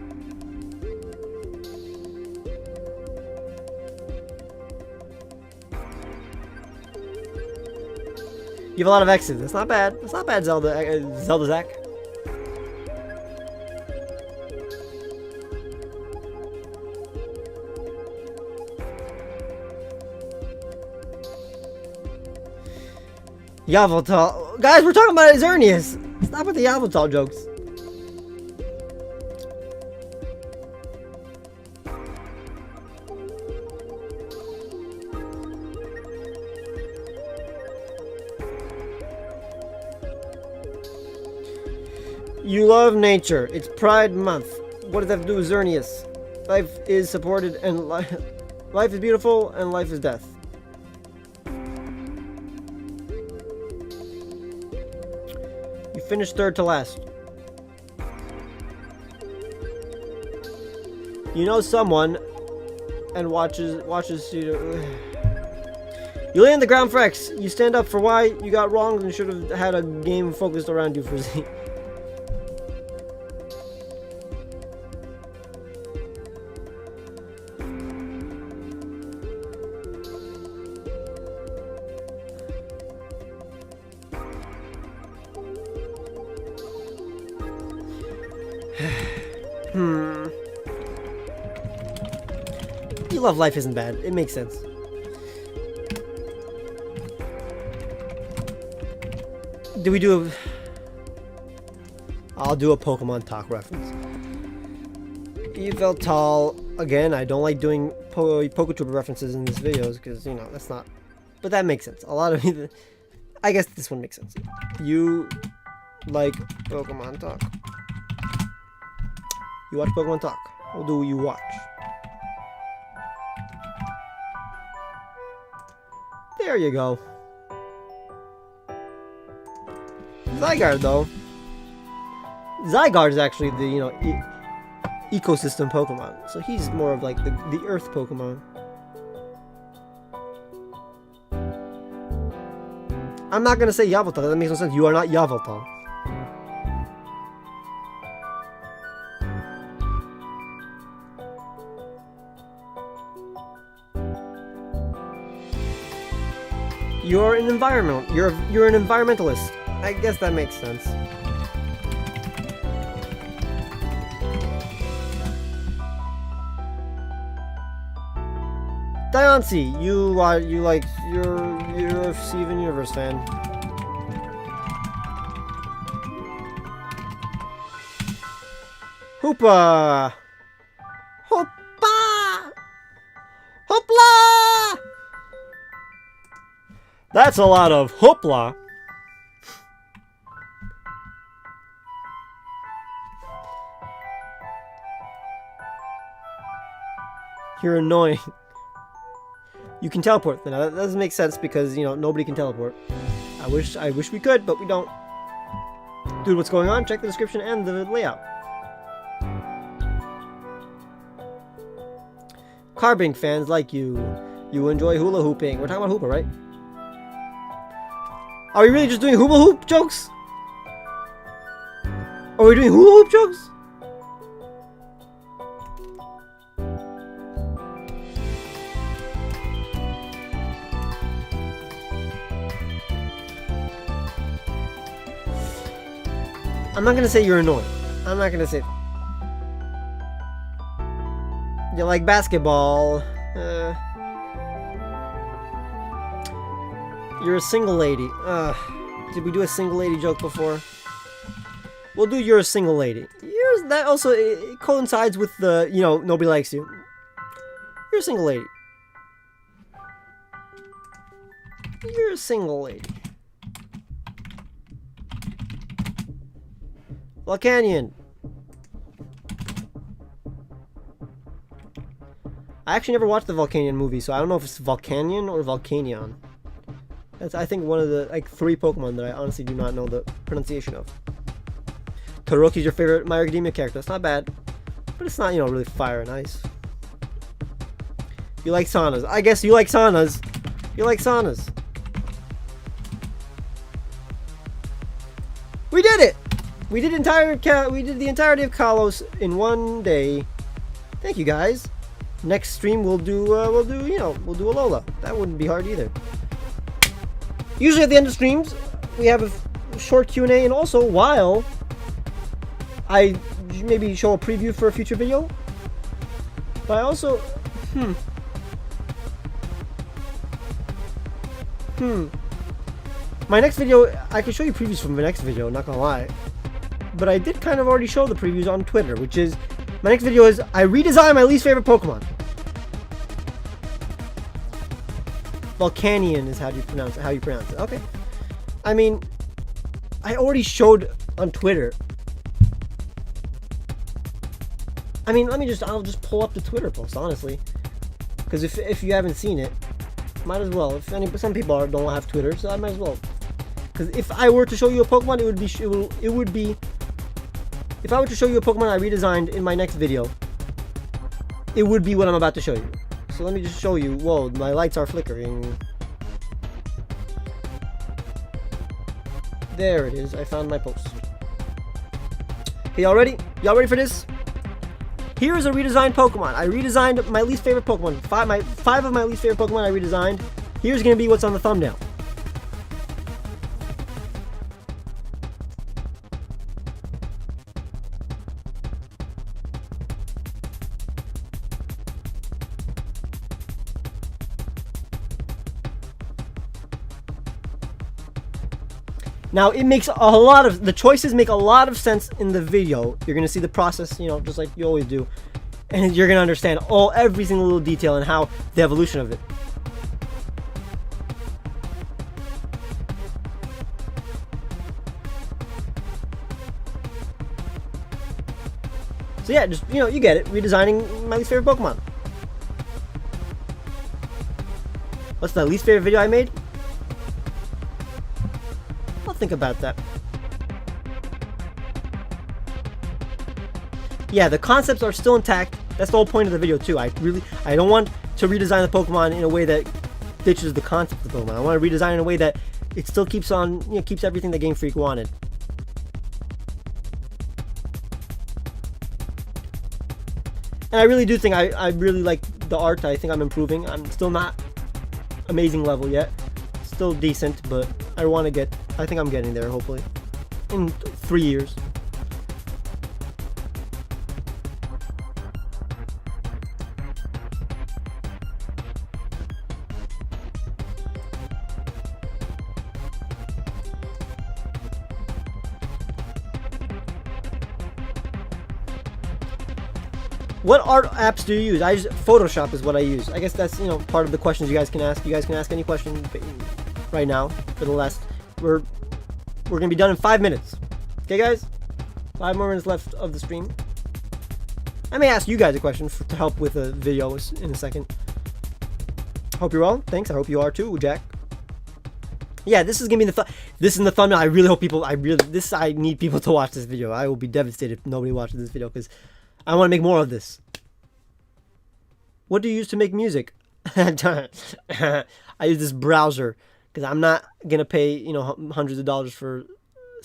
You have a lot of X's. That's not bad. That's not bad, Zelda Zach. Yveltal. Guys, we're talking about Xerneas. Stop with the Yveltal jokes. You love nature. It's Pride Month. What does that have to do with Xerneas? Life is supported and life is beautiful and life is death. You finished third to last. You know someone and watches you. You lay on the ground for X. You stand up for Y. You got wrong and should have had a game focused around you for Z. You love life isn't bad. It makes sense. Do we do a... I'll do a Pokemon talk reference. Yveltal. Again, I don't like doing Poketuber references in these videos because, you know, that's not... But that makes sense. A lot of... I guess this one makes sense. You like Pokemon talk. You watch Pokemon talk. What do you watch? There you go. Zygarde, though. Zygarde is actually the, you know, ecosystem Pokemon. So he's more of like the Earth Pokemon. I'm not gonna say Yveltal. That makes no sense. You are not Yveltal. You're an You're an environmentalist. I guess that makes sense. Diancie, you're a Steven Universe fan. Hoopa! Hoopa! Hoopla! That's a lot of hoopla. You're annoying. You can teleport. Now that doesn't make sense because, you know, nobody can teleport. I wish we could, but we don't. Dude, what's going on? Check the description and the layout. Carbink fans like you enjoy hula hooping. We're talking about hoopa, right? Are we really just doing hula hoop jokes? Are we doing hula hoop jokes? I'm not gonna say you're annoying. I'm not gonna say. You like basketball. You're a single lady. Did we do a single lady joke before? We'll do you're a single lady. That also it coincides with the, you know, nobody likes you. You're a single lady. You're a single lady. Volcanion. I actually never watched the Volcanion movie, so I don't know if it's Volcanion or Volcanion. That's, I think, one of the, like, 3 Pokemon that I honestly do not know the pronunciation of. Todoroki's your favorite My Hero Academia character. That's not bad. But it's not, you know, really fire and ice. You like saunas. I guess you like saunas. You like saunas. We did it! We did the entirety of Kalos in one day. Thank you, guys. Next stream we'll do Alola. That wouldn't be hard either. Usually at the end of streams, we have a short Q&A, and also while I maybe show a preview for a future video. But I also my next video, I can show you previews from the next video, not gonna lie. But I did kind of already show the previews on Twitter, which is, my next video is, I redesign my least favorite Pokemon. Volcanion is how you pronounce it. Okay. I mean, I already showed on Twitter. I mean, I'll just pull up the Twitter post, honestly. Because if you haven't seen it, might as well. Some people don't have Twitter, so I might as well. Because if I were to show you a Pokemon, it would be. If I were to show you a Pokemon I redesigned in my next video, it would be what I'm about to show you. So let me just show you. Whoa, my lights are flickering. There it is. I found my post. Okay, y'all ready? Y'all ready for this? Here is a redesigned Pokemon. I redesigned my least favorite Pokemon. Five of my least favorite Pokemon I redesigned. Here's gonna be what's on the thumbnail. Now, it makes the choices make a lot of sense in the video. You're going to see the process, you know, just like you always do. And you're going to understand every single little detail and how the evolution of it. So yeah, just, you know, you get it. Redesigning my least favorite Pokemon. What's the least favorite video I made? Think about that. Yeah, the concepts are still intact. That's the whole point of the video too. I don't want to redesign the Pokemon in a way that ditches the concept of the Pokemon. I want to redesign in a way that it still keeps on, you know, keeps everything that Game Freak wanted. And I really do think I really like the art. I think I'm improving. I'm still not amazing level yet. Still decent, but I think I'm getting there, hopefully. In 3 years. What art apps do you use? I use Photoshop is what I use. I guess that's, you know, part of the questions you guys can ask. You guys can ask any question right now for the last. We're gonna be done in 5 minutes. Okay, guys? 5 more minutes left of the stream. I may ask you guys a question to help with a video in a second. Hope you're well. Thanks. I hope you are too, Jack. Yeah, this is gonna be this is the thumbnail. I really hope people. I need people to watch this video. I will be devastated if nobody watches this video because I want to make more of this. What do you use to make music? I use this browser. Because I'm not gonna pay, you know, hundreds of dollars for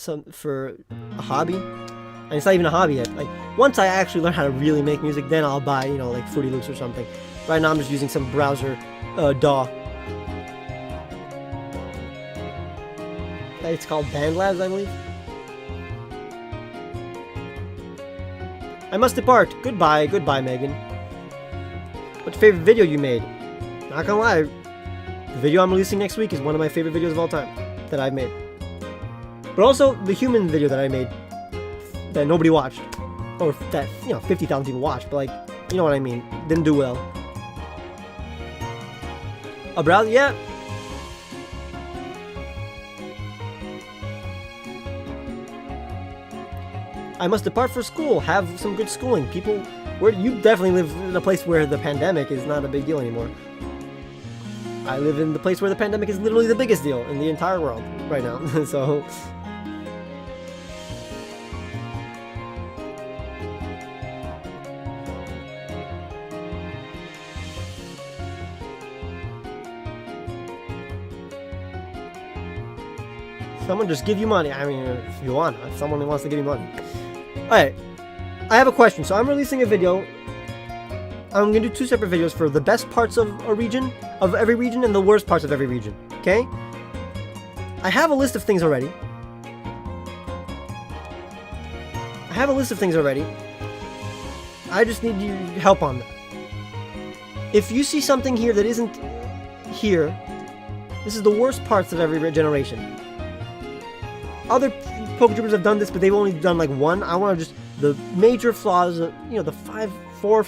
a hobby, and it's not even a hobby yet. Like, once I actually learn how to really make music, then I'll buy, you know, like Fruity Loops or something. Right now I'm just using some browser DAW. It's called BandLabs, I believe. I must depart. Goodbye, goodbye, Megan. What's your favorite video you made? Not gonna lie, the video I'm releasing next week is one of my favorite videos of all time that I've made. But also the human video that I made that nobody watched, or that 50,000 people watched, but like, you know what I mean, didn't do well. A browser, yeah. I must depart for school. Have some good schooling. People, where you definitely live in a place where the pandemic is not a big deal anymore. I live in the place where the pandemic is literally the biggest deal in the entire world right now. So someone just give you money. I mean, if you want, if someone wants to give you money. Alright, I have a question. So I'm releasing a video. I'm going to do 2 separate videos for the best parts of a region, of every region, and the worst parts of every region. Okay? I have a list of things already. I just need your help on that. If you see something here that isn't here, this is the worst parts of every generation. Other PokeTubers have done this, but they've only done like one. I want to just the major flaws, the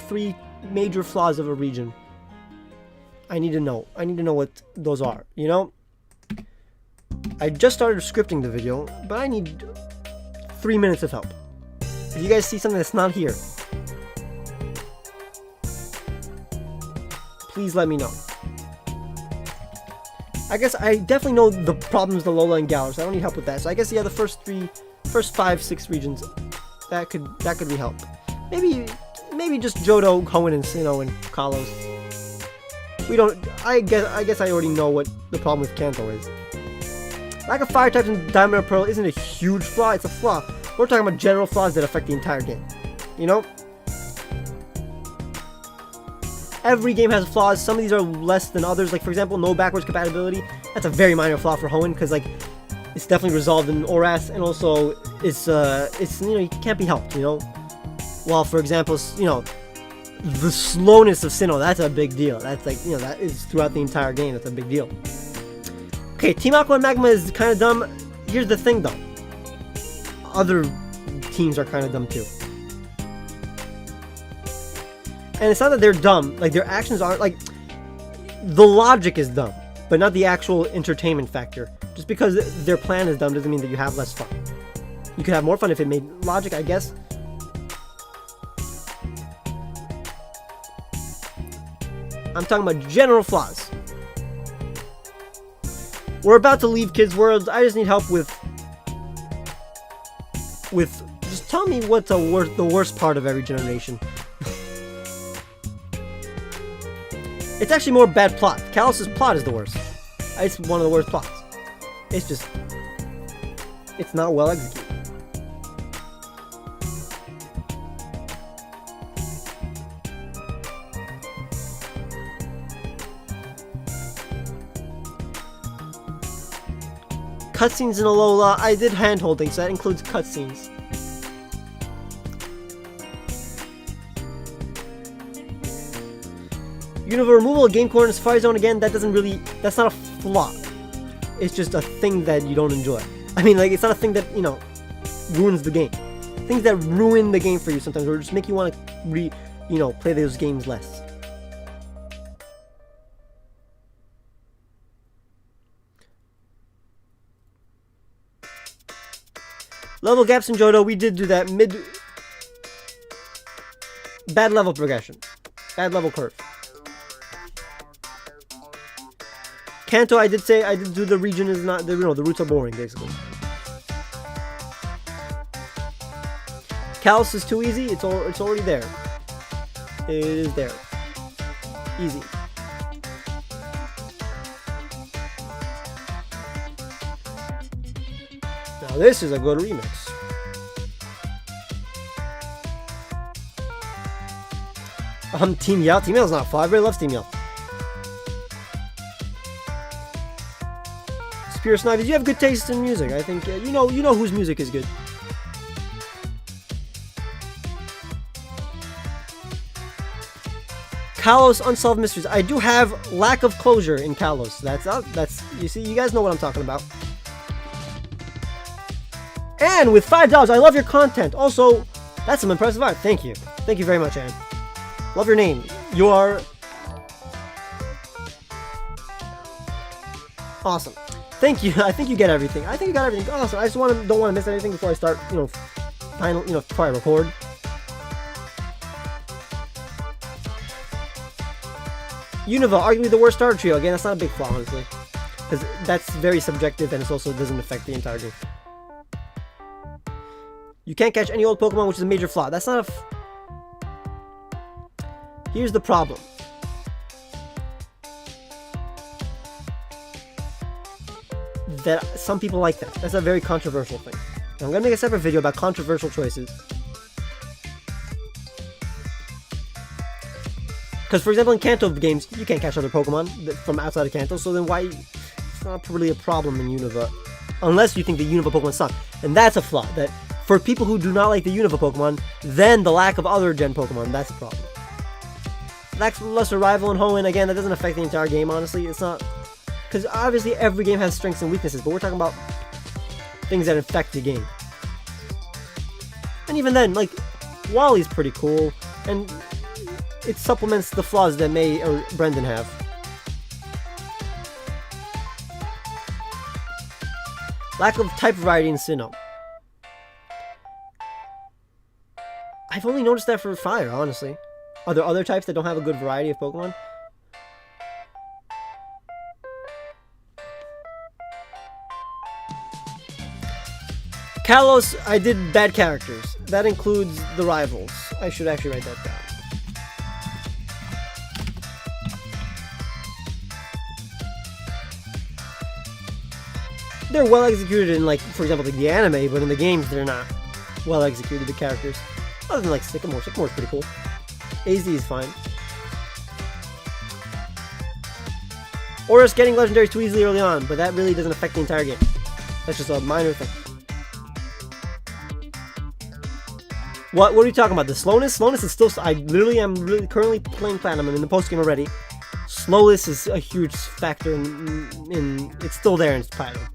3 major flaws of a region. I need to know. I need to know what those are. You know, I just started scripting the video, but I need 3 minutes of help. If you guys see something that's not here, please let me know. I guess I definitely know the problems the Alola and Galar, so I don't need help with that. So I guess, yeah, the first 5, 6 regions, that could be help. Maybe just Johto, Hoenn, and Sinnoh, and Kalos. We don't. I guess I already know what the problem with Kanto is. Lack of fire types in Diamond and Pearl isn't a huge flaw. It's a flaw. We're talking about general flaws that affect the entire game. You know. Every game has flaws. Some of these are less than others. Like, for example, no backwards compatibility. That's a very minor flaw for Hoenn, because like it's definitely resolved in ORAS, and also it's it can't be helped. You know. While, for example, the slowness of Sinnoh, that's a big deal. That's like that is throughout the entire game. That's a big deal. Okay, Team Aqua and Magma is kind of dumb. Here's the thing, though. Other teams are kind of dumb too. And it's not that they're dumb, like their actions aren't like, the logic is dumb, but not the actual entertainment factor. Just because their plan is dumb doesn't mean that you have less fun. You could have more fun if it made logic, I guess. I'm talking about general flaws. We're about to leave Kids World. I just need help with just tell me what's the worst part of every generation. It's actually more bad plot. Kalos' plot is the worst. It's one of the worst plots. It's not well executed. Cutscenes in Alola, I did hand-holding, so that includes cutscenes. Universe removal, game corner, Safari Zone again, that's not a flaw. It's just a thing that you don't enjoy. I mean, like, it's not a thing that, ruins the game. Things that ruin the game for you sometimes, or just make you want to play those games less. Level gaps in Johto, we did do that. Bad level progression. Bad level curve. Kanto, I did do the region is not, the routes are boring, basically. Kalos is too easy, it's already there. It is there. Easy. Now this is a good remix. Team Yell. Team Yell's not fun. Everybody loves Team Yell. Spear Snipers, you have good taste in music. I think you know whose music is good. Kalos Unsolved Mysteries. I do have lack of closure in Kalos. That's you see, you guys know what I'm talking about. And with $5, I love your content. Also, that's some impressive art. Thank you. Thank you very much, Anne. Love your name. You are awesome. Thank you. I think you get everything. I think you got everything. Awesome. I just don't want to miss anything before I start, before I record. Unova, arguably the worst starter trio. Again, that's not a big flaw, honestly. Because that's very subjective and it also doesn't affect the entire game. You can't catch any old Pokemon, which is a major flaw. That's not Here's the problem. That some people like that. That's a very controversial thing. And I'm going to make a separate video about controversial choices. Because, for example, in Kanto games, you can't catch other Pokemon from outside of Kanto, so then why... It's not really a problem in Unova. Unless you think the Unova Pokemon suck. And that's a flaw. That for people who do not like the Unova Pokemon, then the lack of other Gen Pokemon, that's a problem. Lackluster Rival and Hoenn, again, that doesn't affect the entire game, honestly. It's not... Because obviously every game has strengths and weaknesses, but we're talking about things that affect the game. And even then, like, Wally's pretty cool, and it supplements the flaws that May or Brendan have. Lack of type variety in Sinnoh. I've only noticed that for Fire, honestly. Are there other types that don't have a good variety of Pokemon? Kalos, I did bad characters. That includes the rivals. I should actually write that down. They're well executed in, like, for example, like the anime, but in the games, they're not well executed, the characters. Other than, like, Sycamore. Sycamore's pretty cool. AZ is fine. Or just getting legendaries too easily early on, but that really doesn't affect the entire game. That's just a minor thing. What are you talking about? The slowness? Slowness is still... I literally am currently playing Platinum. I'm in the post-game already. Slowness is a huge factor in... It's still there in Platinum.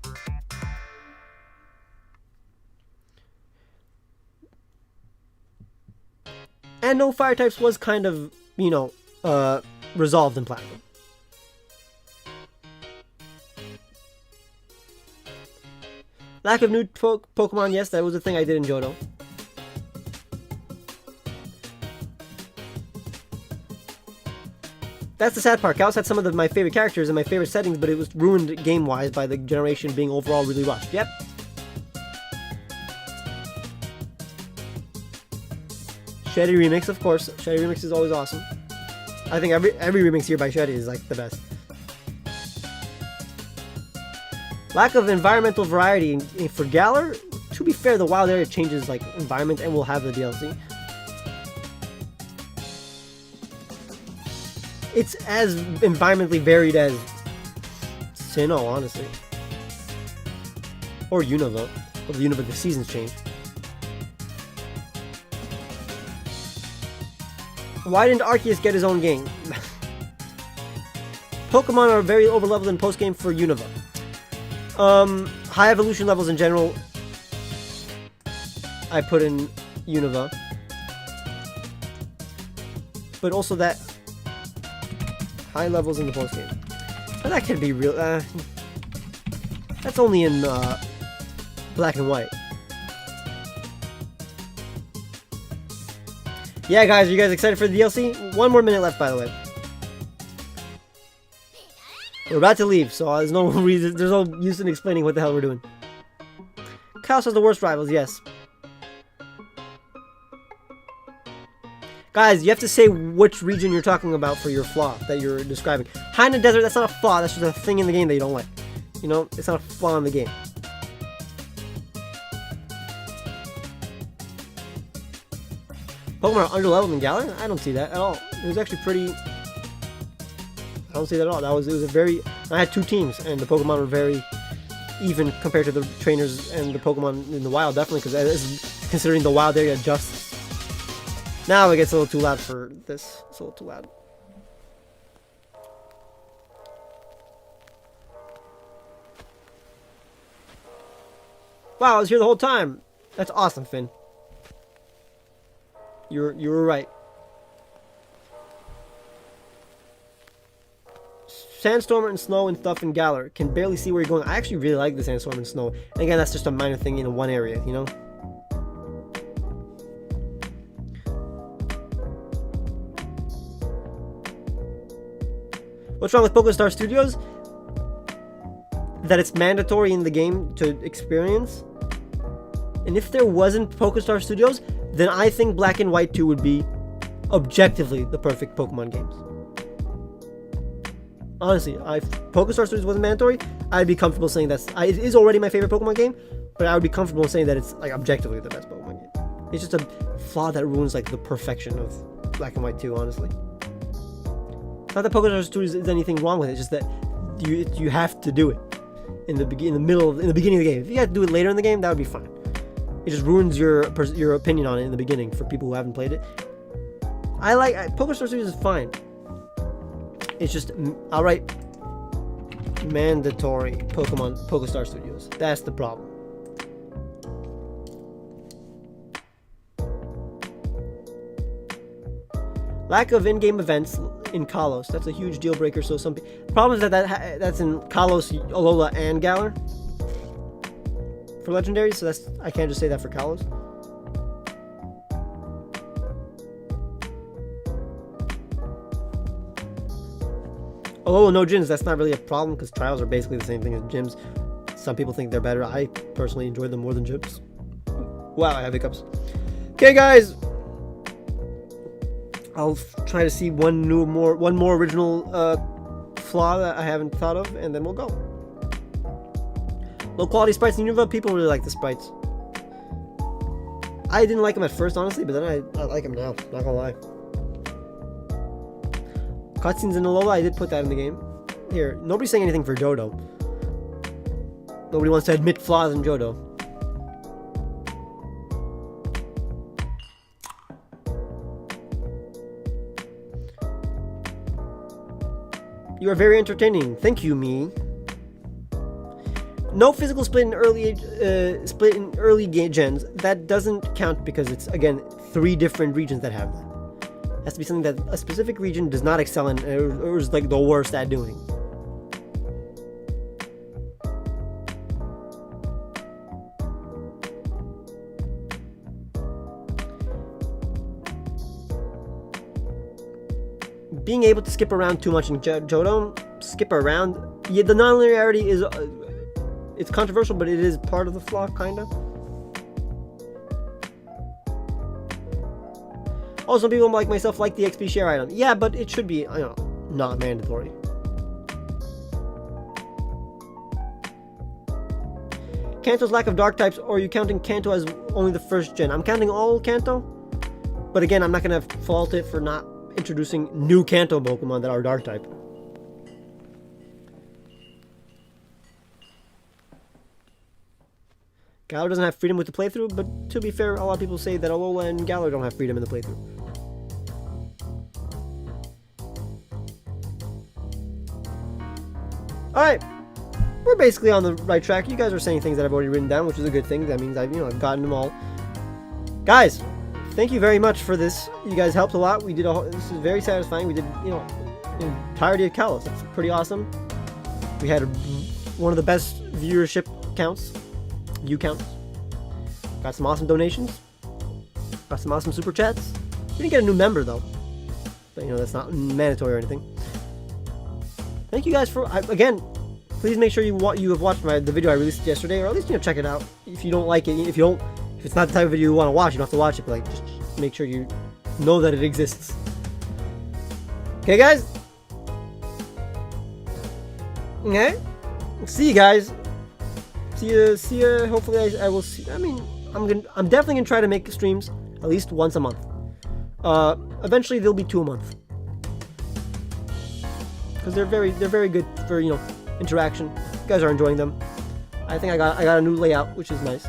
And no fire types was kind of, resolved in Platinum. Lack of new Pokemon, yes, that was a thing I did in Johto. That's the sad part. Kalos had some of my favorite characters and my favorite settings, but it was ruined game-wise by the generation being overall really rushed. Yep. Shady Remix, of course. Shady Remix is always awesome. I think every remix here by Shady is, like, the best. Lack of environmental variety for Galar. To be fair, the wild area changes, like, environment and will have the DLC. It's as environmentally varied as Sinnoh, honestly. Or Unova. Well, the Unova, the seasons change. Why didn't Arceus get his own game? Pokemon are very overleveled in post-game for Unova. High evolution levels in general, I put in Unova. But also that high levels in the post-game. But that can be real. That's only in black and white. Yeah, guys, are you guys excited for the DLC? 1 more minute left, by the way. We're about to leave, so there's no reason, there's no use in explaining what the hell we're doing. Kalos has the worst rivals, yes. Guys, you have to say which region you're talking about for your flaw that you're describing. Hainan Desert, that's not a flaw, that's just a thing in the game that you don't like. You know, it's not a flaw in the game. Pokemon are underleveled in Galar? I don't see that at all. It was actually pretty... I don't see that at all. It was a very... I had 2 teams, and the Pokemon were very even compared to the trainers and the Pokemon in the wild, definitely, because considering the wild area adjusts. Now it gets a little too loud for this. It's a little too loud. Wow, I was here the whole time. That's awesome, Finn. You were right. Sandstorm and snow and stuff in Galar. Can barely see where you're going. I actually really like the sandstorm and snow. And again, that's just a minor thing in one area, you know? What's wrong with PokéStar Studios? That it's mandatory in the game to experience. And if there wasn't PokéStar Studios, then I think Black and White 2 would be objectively the perfect Pokemon games. Honestly, if PokéStar Studios wasn't mandatory, I'd be comfortable saying it is already my favorite Pokemon game, but I would be comfortable saying that it's like objectively the best Pokemon game. It's just a flaw that ruins like the perfection of Black and White 2, honestly. Not that PokéStar Studios is anything wrong with it, it's just that you have to do it in the beginning of the game. If you have to do it later in the game, that would be fine. It just ruins your opinion on it in the beginning for people who haven't played it. PokéStar Studios is fine. It's just outright mandatory PokéStar Studios. That's the problem. Lack of in-game events in Kalos. That's a huge deal breaker. So the problem is that's in Kalos, Alola, and Galar for legendaries. So I can't just say that for Kalos. Oh, no gyms. That's not really a problem because trials are basically the same thing as gyms. Some people think they're better. I personally enjoy them more than gyms. Wow, I have hiccups. Okay, guys. I'll try to see one more original flaw that I haven't thought of, and then we'll go. Low quality sprites in Unova. People really like the sprites. I didn't like them at first, honestly, but then I like them now. Not gonna lie. Cutscenes in Alola, I did put that in the game. Here, nobody's saying anything for Johto. Nobody wants to admit flaws in Johto. You are very entertaining. Thank you, me. No physical split in early gens. That doesn't count because it's again 3 different regions that have that. It has to be something that a specific region does not excel in or is like the worst at doing. Being able to skip around too much in Johto, skip around. Yeah, the non-linearity is it's controversial, but it is part of the flaw, kinda. Oh, some people like myself like the XP share item. Yeah, but it should be, not mandatory. Kanto's lack of dark types, or are you counting Kanto as only the first gen? I'm counting all Kanto, but again, I'm not gonna fault it for not introducing new Kanto Pokemon that are dark type. Galar doesn't have freedom with the playthrough, but to be fair, a lot of people say that Alola and Galar don't have freedom in the playthrough. Alright, we're basically on the right track. You guys are saying things that I've already written down, which is a good thing. That means I've gotten them all. Guys, thank you very much for this. You guys helped a lot. This is very satisfying. We did, the entirety of Kalos. That's pretty awesome. We had one of the best viewership counts. View counts. Got some awesome donations. Got some awesome super chats. We didn't get a new member though. But that's not mandatory or anything. Thank you guys for, again, please make sure you have watched the video I released yesterday, or at least check it out. If you don't like it, if it's not the type of video you want to watch, you don't have to watch it, but just make sure you know that it exists. Okay, guys? Okay? See you guys. See you. Hopefully I will see. I'm definitely gonna try to make streams at least once a month. Eventually there'll be 2 a month. Because they're very good for interaction. You guys are enjoying them. I think I got a new layout, which is nice.